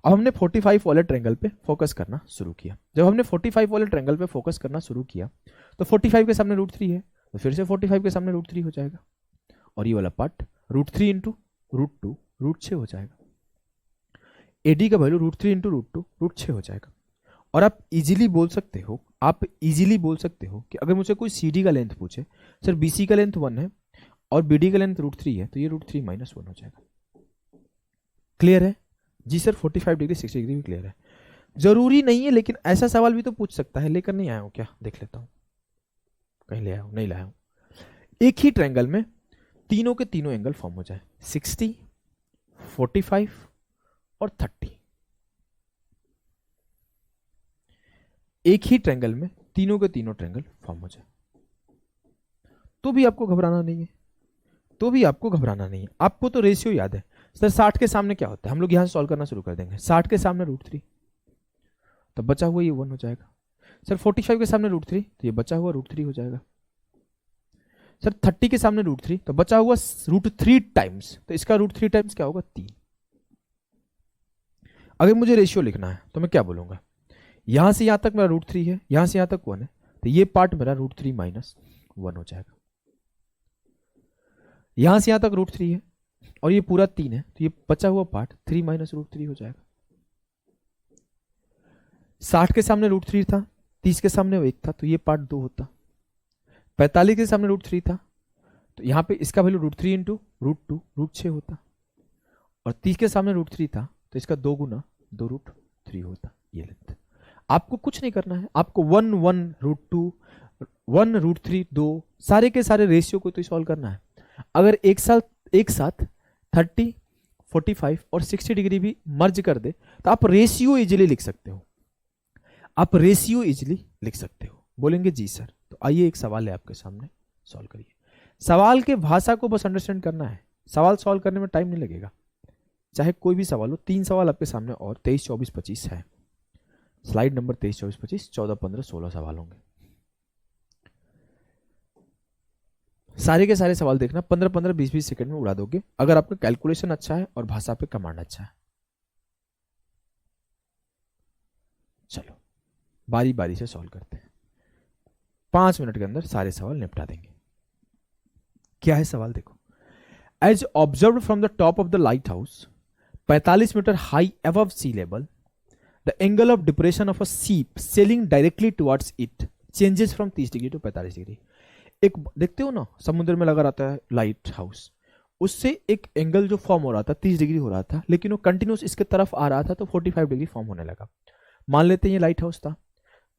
अब हमने 45 वाले ट्रायंगल पे फोकस करना शुरू किया। जब हमने 45 वाले ट्रायंगल पे फोकस करना शुरू किया तो 45 के सामने √3 है, तो फिर से 45 के सामने √3 हो जाएगा, और ये वाला पार्ट √3 इंटू √2 √6 हो जाएगा। एडी का वैल्यू √3 इंटू √2 √6 हो जाएगा। और आप इजीली बोल सकते हो, कि अगर मुझे कोई CD का लेंथ पूछे, सर BC का लेंथ 1 है और BD का लेंथ √3 है, तो ये √3 - 1 हो जाएगा। क्लियर है जी सर? 45 डिग्री 60 डिग्री भी क्लियर है। जरूरी नहीं है, लेकिन ऐसा सवाल भी तो पूछ सकता है। लेकर नहीं आया हूं क्या, देख लेता हूं, कहीं ले आया हूं, नहीं लाया हूं। एक ही ट्रायंगल में तीनों के तीनों एंगल फॉर्म हो जाए, 60, 45 और 30। एक ही ट्रायंगल में तीनों के तीनों ट्रायंगल फॉर्म हो जाए तो भी आपको घबराना नहीं है, आपको तो रेशियो याद है। सर 60 के सामने क्या होता है, हम लोग यहां से सॉल्व करना शुरू कर देंगे। 60 के सामने √3, तो बचा हुआ ये 1 हो जाएगा। सर 45 के सामने √3, तो ये बचा हुआ √3 हो जाएगा। सर 30 के सामने √3, तो बचा हुआ √3 टाइम्स, तो इसका √3 टाइम्स क्या होगा, 3। अगर मुझे रेशियो लिखना है तो मैं क्या बोलूंगा, यहां से यहां तक मेरा √3 है, यहां से यहां तक 1 है, तो ये पार्ट मेरा √3 - 1 हो जाएगा। यहां से यहां तक √3 है और ये पूरा 3 है, तो ये बचा हुआ पार्ट 3 - √3 हो जाएगा। 60 के सामने √3 था, 30 के सामने 1 था, तो ये पार्ट 2 होता। 45 के सामने √3 था, तो यहां पे इसका वैल्यू √3 इंटू √2 √6 होता, और 30 के सामने √3 था, तो इसका 2 गुना 2 √3 होता। ये लेंथ। आपको कुछ नहीं करना है, आपको 1 1 √2 1 √3 2 सारे के सारे रेशियो को तो सॉल्व करना है। अगर एक साथ 30, 45 और 60 डिग्री भी मर्ज कर दे तो आप रेशियो इजीली लिख सकते हो। बोलेंगे जी सर, तो आइए एक सवाल है आपके सामने, सॉल्व करिए। सवाल के भाषा को बस अंडरस्टैंड करना है, सवाल सॉल्व करने में टाइम नहीं लगेगा, चाहे कोई भी सवाल हो। 3 सवाल आपके सामने और 23 24 25 है। स्लाइड नंबर 23 24 25 14 15 16 सवाल होंगे। सारे के सारे सवाल देखना, 15 15 20 20 सेकंड में उड़ा दोगे, अगर आपका कैलकुलेशन अच्छा है और भाषा पे कमांड अच्छा है। चलो बारी बारी से सॉल्व करते हैं, 5 मिनट के अंदर सारे सवाल निपटा देंगे। क्या है सवाल, देखो। As observed from the top of the lighthouse 45 metre high above sea level, the angle of depression of a ship sailing directly towards it changes from 30 degree to 45 degree. एक देखते हो ना, समुद्र में लगा रहता है लाइट हाउस, उससे एक एंगल जो फॉर्म हो रहा था 30 डिग्री हो रहा था, लेकिन वो कंटिन्यूस इसके तरफ आ रहा था, तो 45 डिग्री फॉर्म होने लगा। मान लेते हैं ये लाइट हाउस था,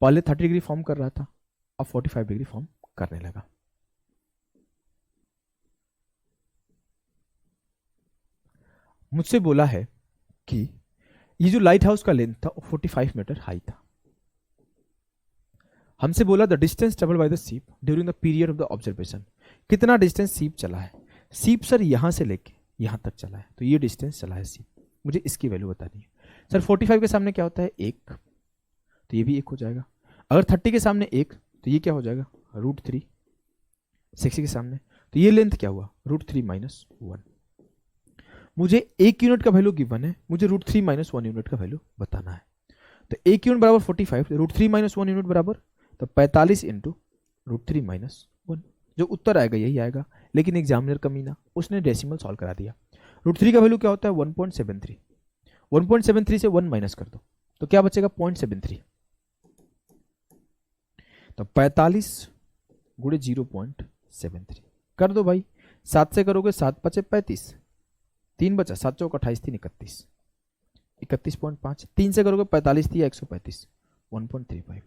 पहले 30 डिग्री फॉर्म कर रहा था, अब 45 डिग्री फॉर्म करने लगा। मुझसे बोला है कि ये जो लाइट हाउस का लेंथ था वो 45 मीटर हाई था। हमसे बोला the distance travel by the ship during the period of the observation, कितना डिस्टेंस सीप चला है। सीप सर यहां से लेके यहां तक चला है, तो ये डिस्टेंस चला है सीप, मुझे इसकी वैल्यू बतानी है। सर 45 के सामने क्या होता है, 1, तो ये भी 1 हो जाएगा। अगर 30 के सामने 1, तो ये क्या हो जाएगा, √3। 60 के सामने, तो ये लेंथ क्या हुआ, √3 - 1। मुझे 1 यूनिट का वैल्यू गिवन है, मुझे √3 - 1 यूनिट का वैल्यू बताना है। तो 1 यूनिट बराबर 45, √3 - 1 यूनिट बराबर, तो 45 इंटू √3 - 1, जो उत्तर आएगा यही आएगा। लेकिन एग्जामिनर कमीना, उसने डेसिमल सॉल्व करा दिया। √3 का वैल्यू क्या होता है, 1.73। 1.73 से 1 माइनस कर दो, तो क्या बचेगा, 0.73। तो 45 गुणे 0.73 कर दो भाई, 7 से करोगे 7 5 35, 3 बचा, 7 चौक 28 3 31, 31.5। 3 से करोगे 45 3 135, 1.35।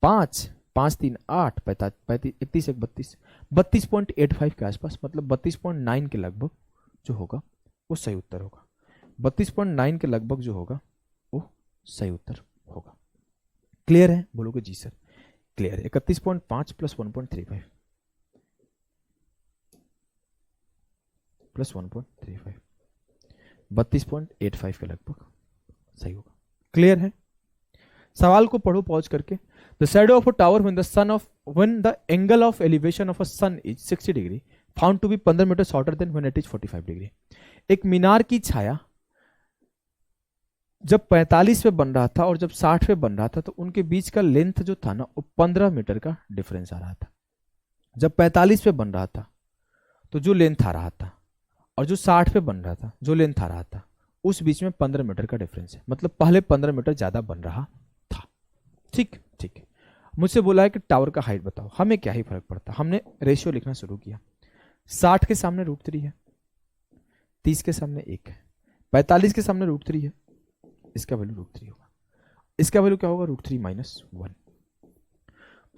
5 5 3 8 35 31 1 32, 32.85 के आसपास, मतलब 32.9 के लगभग जो होगा वो सही उत्तर होगा। 32.9 के लगभग जो होगा वो सही उत्तर होगा। क्लियर है, बोलोगे जी सर क्लियर है। 31.5 प्लस 1.35 प्लस 1.35 32.85 के लगभग सही होगा। क्लियर है। सवाल को पढ़ो पॉज करके। The shadow of a tower when the angle of elevation of a sun is 60 degree found to be 15 meter shorter than when it is 45 degree. एक मीनार की छाया जब 45 पे बन रहा था और जब 60 पे बन रहा था तो उनके बीच का लेंथ जो था ना वो 15 मीटर का डिफरेंस आ रहा था। जब 45 पे बन रहा था तो जो लेंथ आ रहा था और जो 60 पे बन रहा था जो लेंथ आ रहा था उस बीच में 15 मीटर का डिफरेंस है, मतलब पहले 15 मीटर ज्यादा बन रहा था। ठीक ठीक। मुझसे बोला है कि टावर का हाइट बताओ, हमें क्या ही फर्क पड़ता। हमने रेशियो लिखना शुरू किया। 60 के सामने √3 है, 30 के सामने 1 है, 45 के सामने √3 है, इसका वैल्यू √3 होगा। इसका वैल्यू क्या होगा? √3 - 1।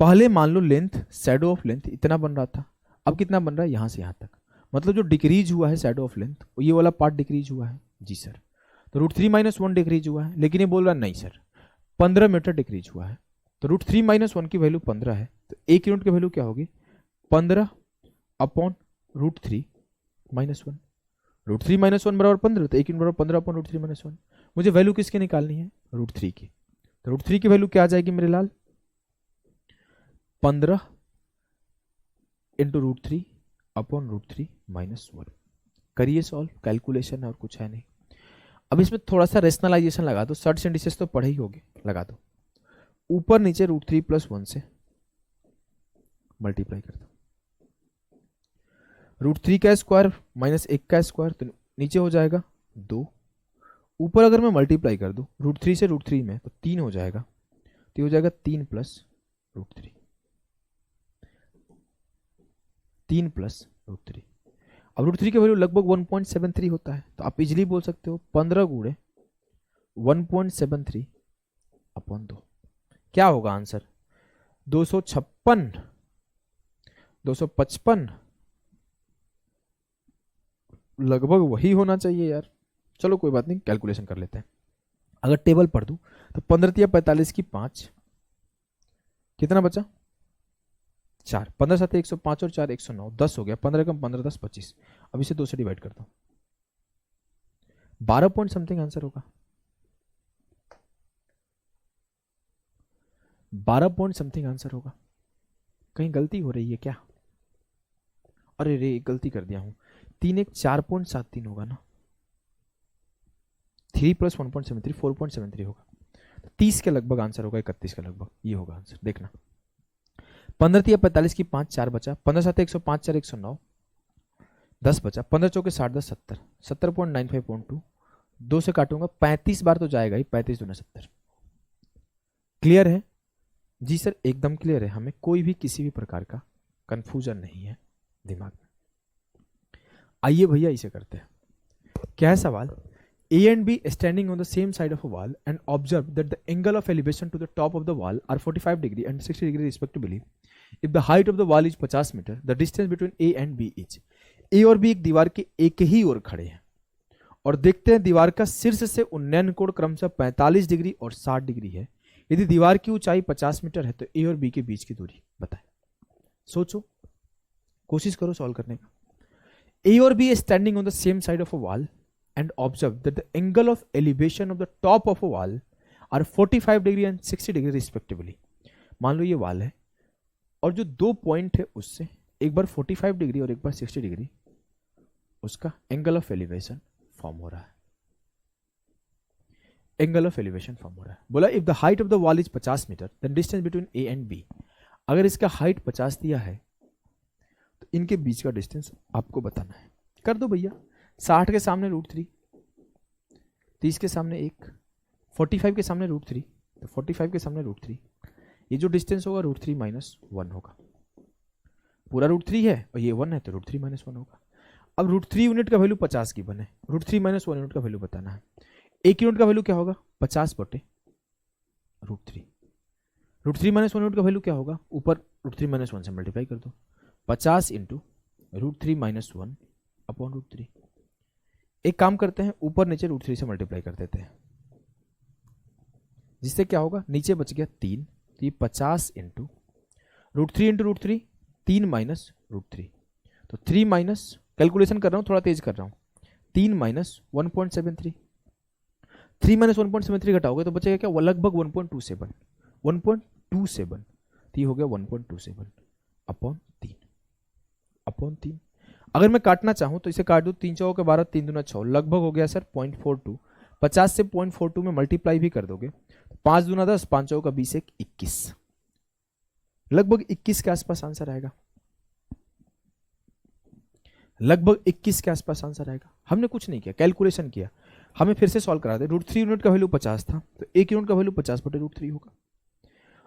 पहले मान लो लेंथ, शैडो ऑफ लेंथ इतना बन रहा था, अब कितना बन रहा है? यहां से यहां तक, मतलब जो डिक्रीज हुआ है शैडो ऑफ लेंथ ये वाला पार्ट डिक्रीज हुआ है। जी सर, तो √3 - 1 डिक्रीज हुआ है, लेकिन ये बोल रहा नहीं सर 15 मीटर डिक्रीज हुआ है। तो √3 - 1 की वैल्यू 15 है, तो 1 यूनिट की वैल्यू क्या होगी? 15 अपॉन √3 - 1। √3 - 1 बराबर 15, तो 1 यूनिट बराबर 15 अपॉन √3 - 1। मुझे वैल्यू किसकी निकालनी है? √3 की। तो √3 की वैल्यू क्या आ जाएगी मेरे लाल? 15 इंटू √3 अपॉन √3 - 1। करिए सॉल्व, कैलकुलेशन है और कुछ है नहीं। अब इसमें थोड़ा सा रेशनलाइजेशन लगा दो, सर्च इंडिसेस तो पढ़े ही होगे, लगा दो। ऊपर नीचे √3 + 1 से मल्टीप्लाई कर दो। √3 का स्क्वायर - 1 का स्क्वायर, तो नीचे हो जाएगा 2। ऊपर अगर मैं मल्टीप्लाई कर दूं √3 से √3 में तो 3 हो जाएगा, तो हो जाएगा 3 + √3, 3 + √3। अब √3 की वैल्यू लगभग 1.73 होता है, तो आप इजीली बोल सकते हो 15 × 1.73 अपॉन 2। क्या होगा आंसर? 256, 255 लगभग वही होना चाहिए यार। चलो कोई बात नहीं, कैलकुलेशन कर लेते हैं। अगर टेबल पढ़ दूं तो 15 × 45 की 5, कितना बचा? 4। 15 7 105 और 4 109, 10 हो गया। 15 कम 15 10 25। अब इसे 2 से डिवाइड करता हूं, 12 पॉइंट समथिंग आंसर होगा। 12 पॉइंट समथिंग आंसर होगा। कहीं गलती हो रही है क्या? अरे रे, गलती कर दिया हूं। 3 1 4.73 होगा ना। 3 + 1.73 4.73 होगा। 30 के लगभग आंसर होगा, 31 के लगभग ये होगा आंसर। देखना 15 × 45 की 5, 4 बचा। 15 7 105 4 109, 10 बचा। 15 चौके 60 10 70, 70.95.2। 2 से काटूंगा 35 बार तो जाएगा ही, 35 दूना 70। क्लियर है? जी सर एकदम क्लियर है, हमें कोई भी किसी भी प्रकार का कंफ्यूजन नहीं है दिमाग में। आइए भैया इसे करते हैं। क्या है सवाल? A and B standing on the same side of a wall and observe that the angle of elevation to the top of the wall are 45 degree and 60 degree respectively. If the height of the wall is 50 meter, the distance between A and B is। A और B एक दीवार के एक ही ओर खड़े हैं और देखते हैं दीवार का शीर्ष से उन्नयन कोण क्रमशः 45 डिग्री और 60 डिग्री है। यदि दीवार की ऊंचाई 50 मीटर है तो A और B के बीच की दूरी बताएं। सोचो, कोशिश करो सॉल्व करने का। A और B standing on the same side of a wall and observe that the angle of elevation of the top of a wall are 45 degree and 60 degree respectively। मान लो ये वाल है और जो दो पॉइंट है उससे एक बार 45 डिग्री और एक बार 60 डिग्री उसका एंगल ऑफ एलिवेशन फॉर्म हो रहा है। एंगल ऑफ एलिवेशन फॉर्म हो रहा है। बोला if the height of the wall is 50 meter then distance between A and B. अगर इसका हाइट 50 दिया है तो इनके बीच का डिस्टेंस आपको बताना है। कर दो भैया। 60 के सामने √3, 30 के सामने 1, 45 के सामने √3, तो 45 के सामने √3। ये जो डिस्टेंस होगा √3 - 1 होगा। पूरा √3 है और ये 1 है तो √3 - 1 होगा। अब √3 यूनिट का वैल्यू 50 की बने, √3 - 1 यूनिट का वैल्यू बताना है। 1 यूनिट का वैल्यू क्या होगा? 50 बटे √3। √3 - 1 यूनिट का वैल्यू क्या होगा? ऊपर √3 - 1 से मल्टीप्लाई कर दो। 50 इंटू √3 - 1 अपॉन √3। एक काम करते हैं, ऊपर नीचे √3 से मल्टीप्लाई कर देते हैं, जिससे क्या होगा? नीचे बच गया 3, तो ये 50 इंटू √3 इंटू √3, 3 माइनस √3, तो 3 माइनस, कैलकुलेशन कर रहा हूँ, थोड़ा तेज कर रहा हूँ, 3 माइनस 1.73, 3 माइनस 1.73 घटाओगे तो बचेगा क्या, वो लगभग 1.27, 1.27, तो ये हो गया 1.27 अपॉन 3, अपॉन 3। अगर मैं काटना चाहूँ तो इसे काट दूँ, 3 चौके के 12, 3 दूना 6, लगभग हो गया सर 0.42, 50 से 0.42 में मल्टीप्लाई भी कर दोगे, 5 दूना 10, 5 चौका 20, 21, लगभग 21 के आसपास आंसर आएगा, लगभग 21 के आसपास आंसर आएगा। हमने कुछ नहीं किया, कैलकुलेशन किया, हमें फिर से सॉल्व करा दे। √3 यूनिट का वैल्यू 50 था, तो 1 यूनिट का वैल्यू 50 बटे √3 होगा।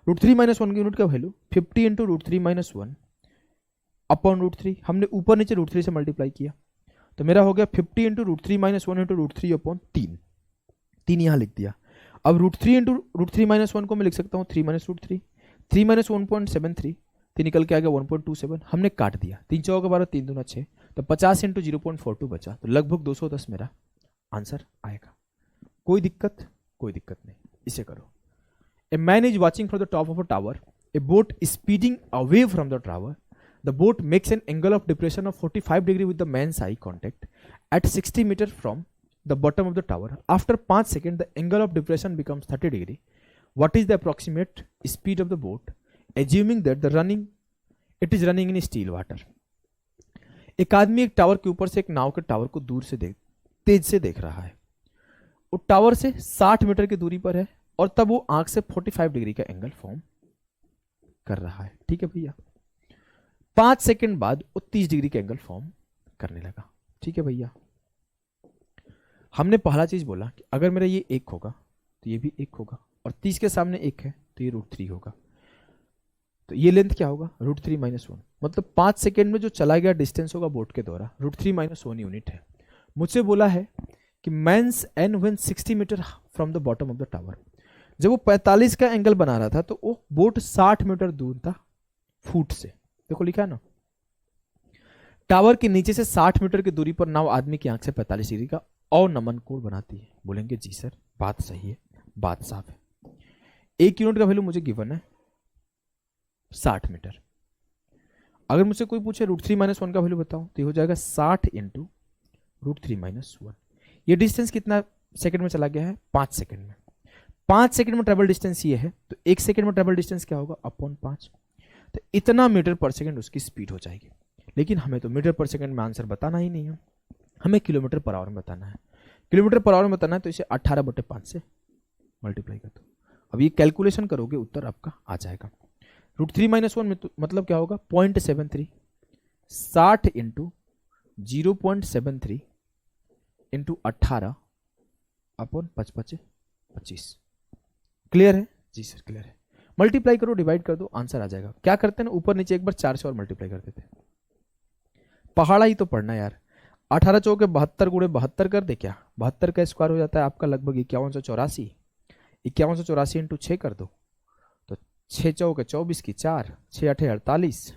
√3 माइनस 1 यूनिट का वैल्यू 50 इंटू √3 माइनस 1 अपॉन √3, हमने ऊपर नीचे √3 से मल्टीप्लाई किया, तो मेरा हो गया 50 इंटू √3 माइनस 1 इंटू √3 अपॉन 3, 3 यहां लिख दिया। अब √3 इंटू √3 माइनस 1 को मैं लिख सकता हूँ 3 माइनस √3, 3 माइनस 1.73, तो निकल के आ गया 1.27, हमने काट दिया, 3 चौका 12, 3 दूना 6, तो 50 इंटू 0.42 बचा, तो लगभग 210 मेरा आंसर आएगा। कोई दिक्कत, कोई दिक्कत नहीं, इसे करो। A man is watching from the top of a tower, a boat speeding away from the tower, the boat makes an angle of depression of 45 degree with the man's eye contact at 60 meter from the bottom of the tower, after 5 second the angle of depression becomes 30 degree, what is the approximate speed of the boat assuming that it is running in still water। एक आदमी एक tower के ऊपर से एक नाव के tower को दूर से तेज से देख रहा है, वो टावर से 60 मीटर की दूरी पर है और तब वो आंख से 45 डिग्री का एंगल फॉर्म कर रहा है। ठीक है भैया, 5 सेकंड बाद वो 30 डिग्री का एंगल फॉर्म करने लगा। ठीक है भैया, हमने पहला चीज बोला कि अगर मेरा ये 1 होगा तो ये भी 1 होगा, और 30 के सामने 1 है तो ये √3 होगा, तो ये लेंथ क्या होगा, √3 माइनस 1, मतलब 5 सेकेंड में जो चला गया डिस्टेंस होगा बोट के द्वारा √3 माइनस 1 यूनिट है। मुझसे बोला है कि man's an when 60 meter from the bottom of the tower, जब वो 45 का एंगल बना रहा था तो वो बोट 60 मीटर दूर था फुट से, देखो लिखा है ना, टावर के नीचे से 60 मीटर की दूरी पर नाव आदमी की आंख से 45 डिग्री का अवनमन कोण बनाती है। बोलेंगे जी सर बात सही है, बात साफ है। 1 यूनिट का वैल्यू मुझे गिवन है 60 मीटर, अगर मुझसे कोई पूछे √3 माइनस 1 का वैल्यू बताओ तो ये हो जाएगा 60 इंटू √3 माइनस 1। ये डिस्टेंस कितना सेकंड में चला गया है, 5 सेकंड में। 5 सेकंड में ट्रेवल डिस्टेंस ये है, तो 1 सेकंड में ट्रेवल डिस्टेंस क्या होगा, अपॉन 5, तो इतना मीटर पर सेकंड उसकी स्पीड हो जाएगी। लेकिन हमें तो मीटर पर सेकंड में आंसर बताना ही नहीं है, हमें किलोमीटर पर आवर में बताना है। किलोमीटर पर आवर में बताना है तो इसे 18/5 से मल्टीप्लाई कर दो। अब ये कैलकुलेशन करोगे उत्तर आपका आ जाएगा। √3 माइनस 1 में तो मतलब क्या होगा, 0.73, 60 इंटू 0.73 इंटू 18 अपॉन 5/25। क्लियर है जी सर, क्लियर है। मल्टीप्लाई करो, डिवाइड कर दो, आंसर आ जाएगा। क्या करते हैं ना, ऊपर नीचे एक बार 4 से और मल्टीप्लाई कर देते हैं, पहाड़ा ही तो पढ़ना यार। 18 चौके 72 गुणे 72 कर दे, क्या 72 का स्क्वायर हो जाता है आपका लगभग 5184। 5184 इंटू 6 कर दो तो 6 चौके 24 की 4, 6 8 48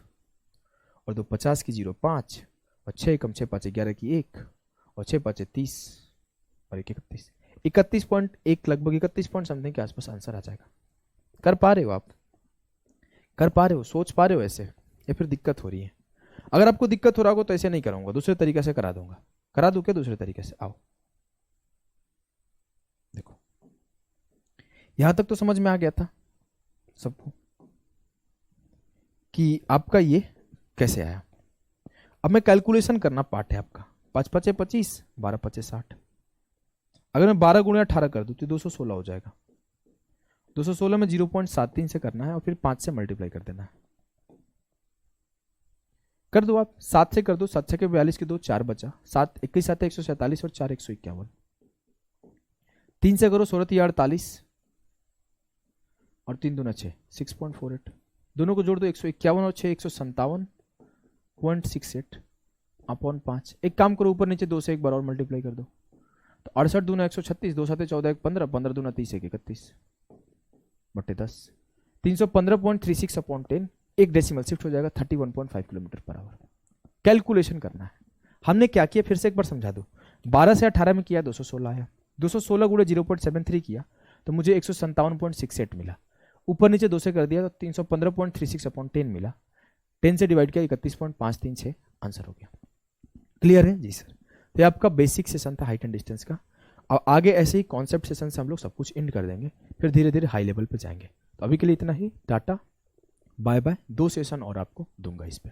और 2 50 की 0 5 और 6 कम 6 5 11 की 1 और 6 5 30 और 1 31, 31.1 लगभग 31 पॉइंट समथिंग के आसपास आंसर आ जाएगा। कर पा रहे हो आप, कर पा रहे हो, सोच पा रहे हो ऐसे, या फिर दिक्कत हो रही है? अगर आपको दिक्कत हो रहा हो तो ऐसे नहीं कराऊंगा, दूसरे तरीके से करा दूंगा। करा दूं क्या दूसरे तरीके से? आओ देखो, यहां तक तो समझ में आ गया था सबको कि आपका ये कैसे आया। अब मैं कैलकुलेशन करना पार्ट है आपका। 5 5 25, 12 5 60। अगर मैं 12 गुणे 18 कर दूं तो 216 हो जाएगा। 216 में 0.73 से करना है और फिर 5 से मल्टीप्लाई कर देना है। कर दो आप, 7 से कर दो, 7 के 42 के 2 4 बचा, 7 21 7 147 और 4 151। 3 से करो 16 48 और 3 दूना 6 6.48। दोनों को जोड़ दो 151 और 6 157.68 अपॉन 5। एक काम करो, ऊपर नीचे 2 से एक बार और मल्टीप्लाई कर दो तो 68 दूना 136, 2 7 14 1 15, 15 दूना 30 1 31 बटे 10, 315.36 अपॉन 10। एक डेसिमल शिफ्ट हो जाएगा 31.5 किलोमीटर पर आवर। कैलकुलेशन करना है। हमने क्या किया फिर से एक बार समझा दो। 12 से 18 में किया 216 आया, 216 गुणे 0.73 किया तो मुझे 157.68 मिला। ऊपर नीचे 2 से कर दिया तो 315.36/10 मिला, 10 से डिवाइड किया 31.536 आंसर हो गया। क्लियर है जी सर। तो ये आपका बेसिक सेशन था हाइट एंड डिस्टेंस का। अब आगे ऐसे ही कॉन्सेप्ट सेशन से हम लोग सब कुछ एंड कर देंगे, फिर धीरे धीरे हाई लेवल पे जाएंगे। तो अभी के लिए इतना ही, टाटा बाय बाय। 2 सेशन और आपको दूंगा इस पर।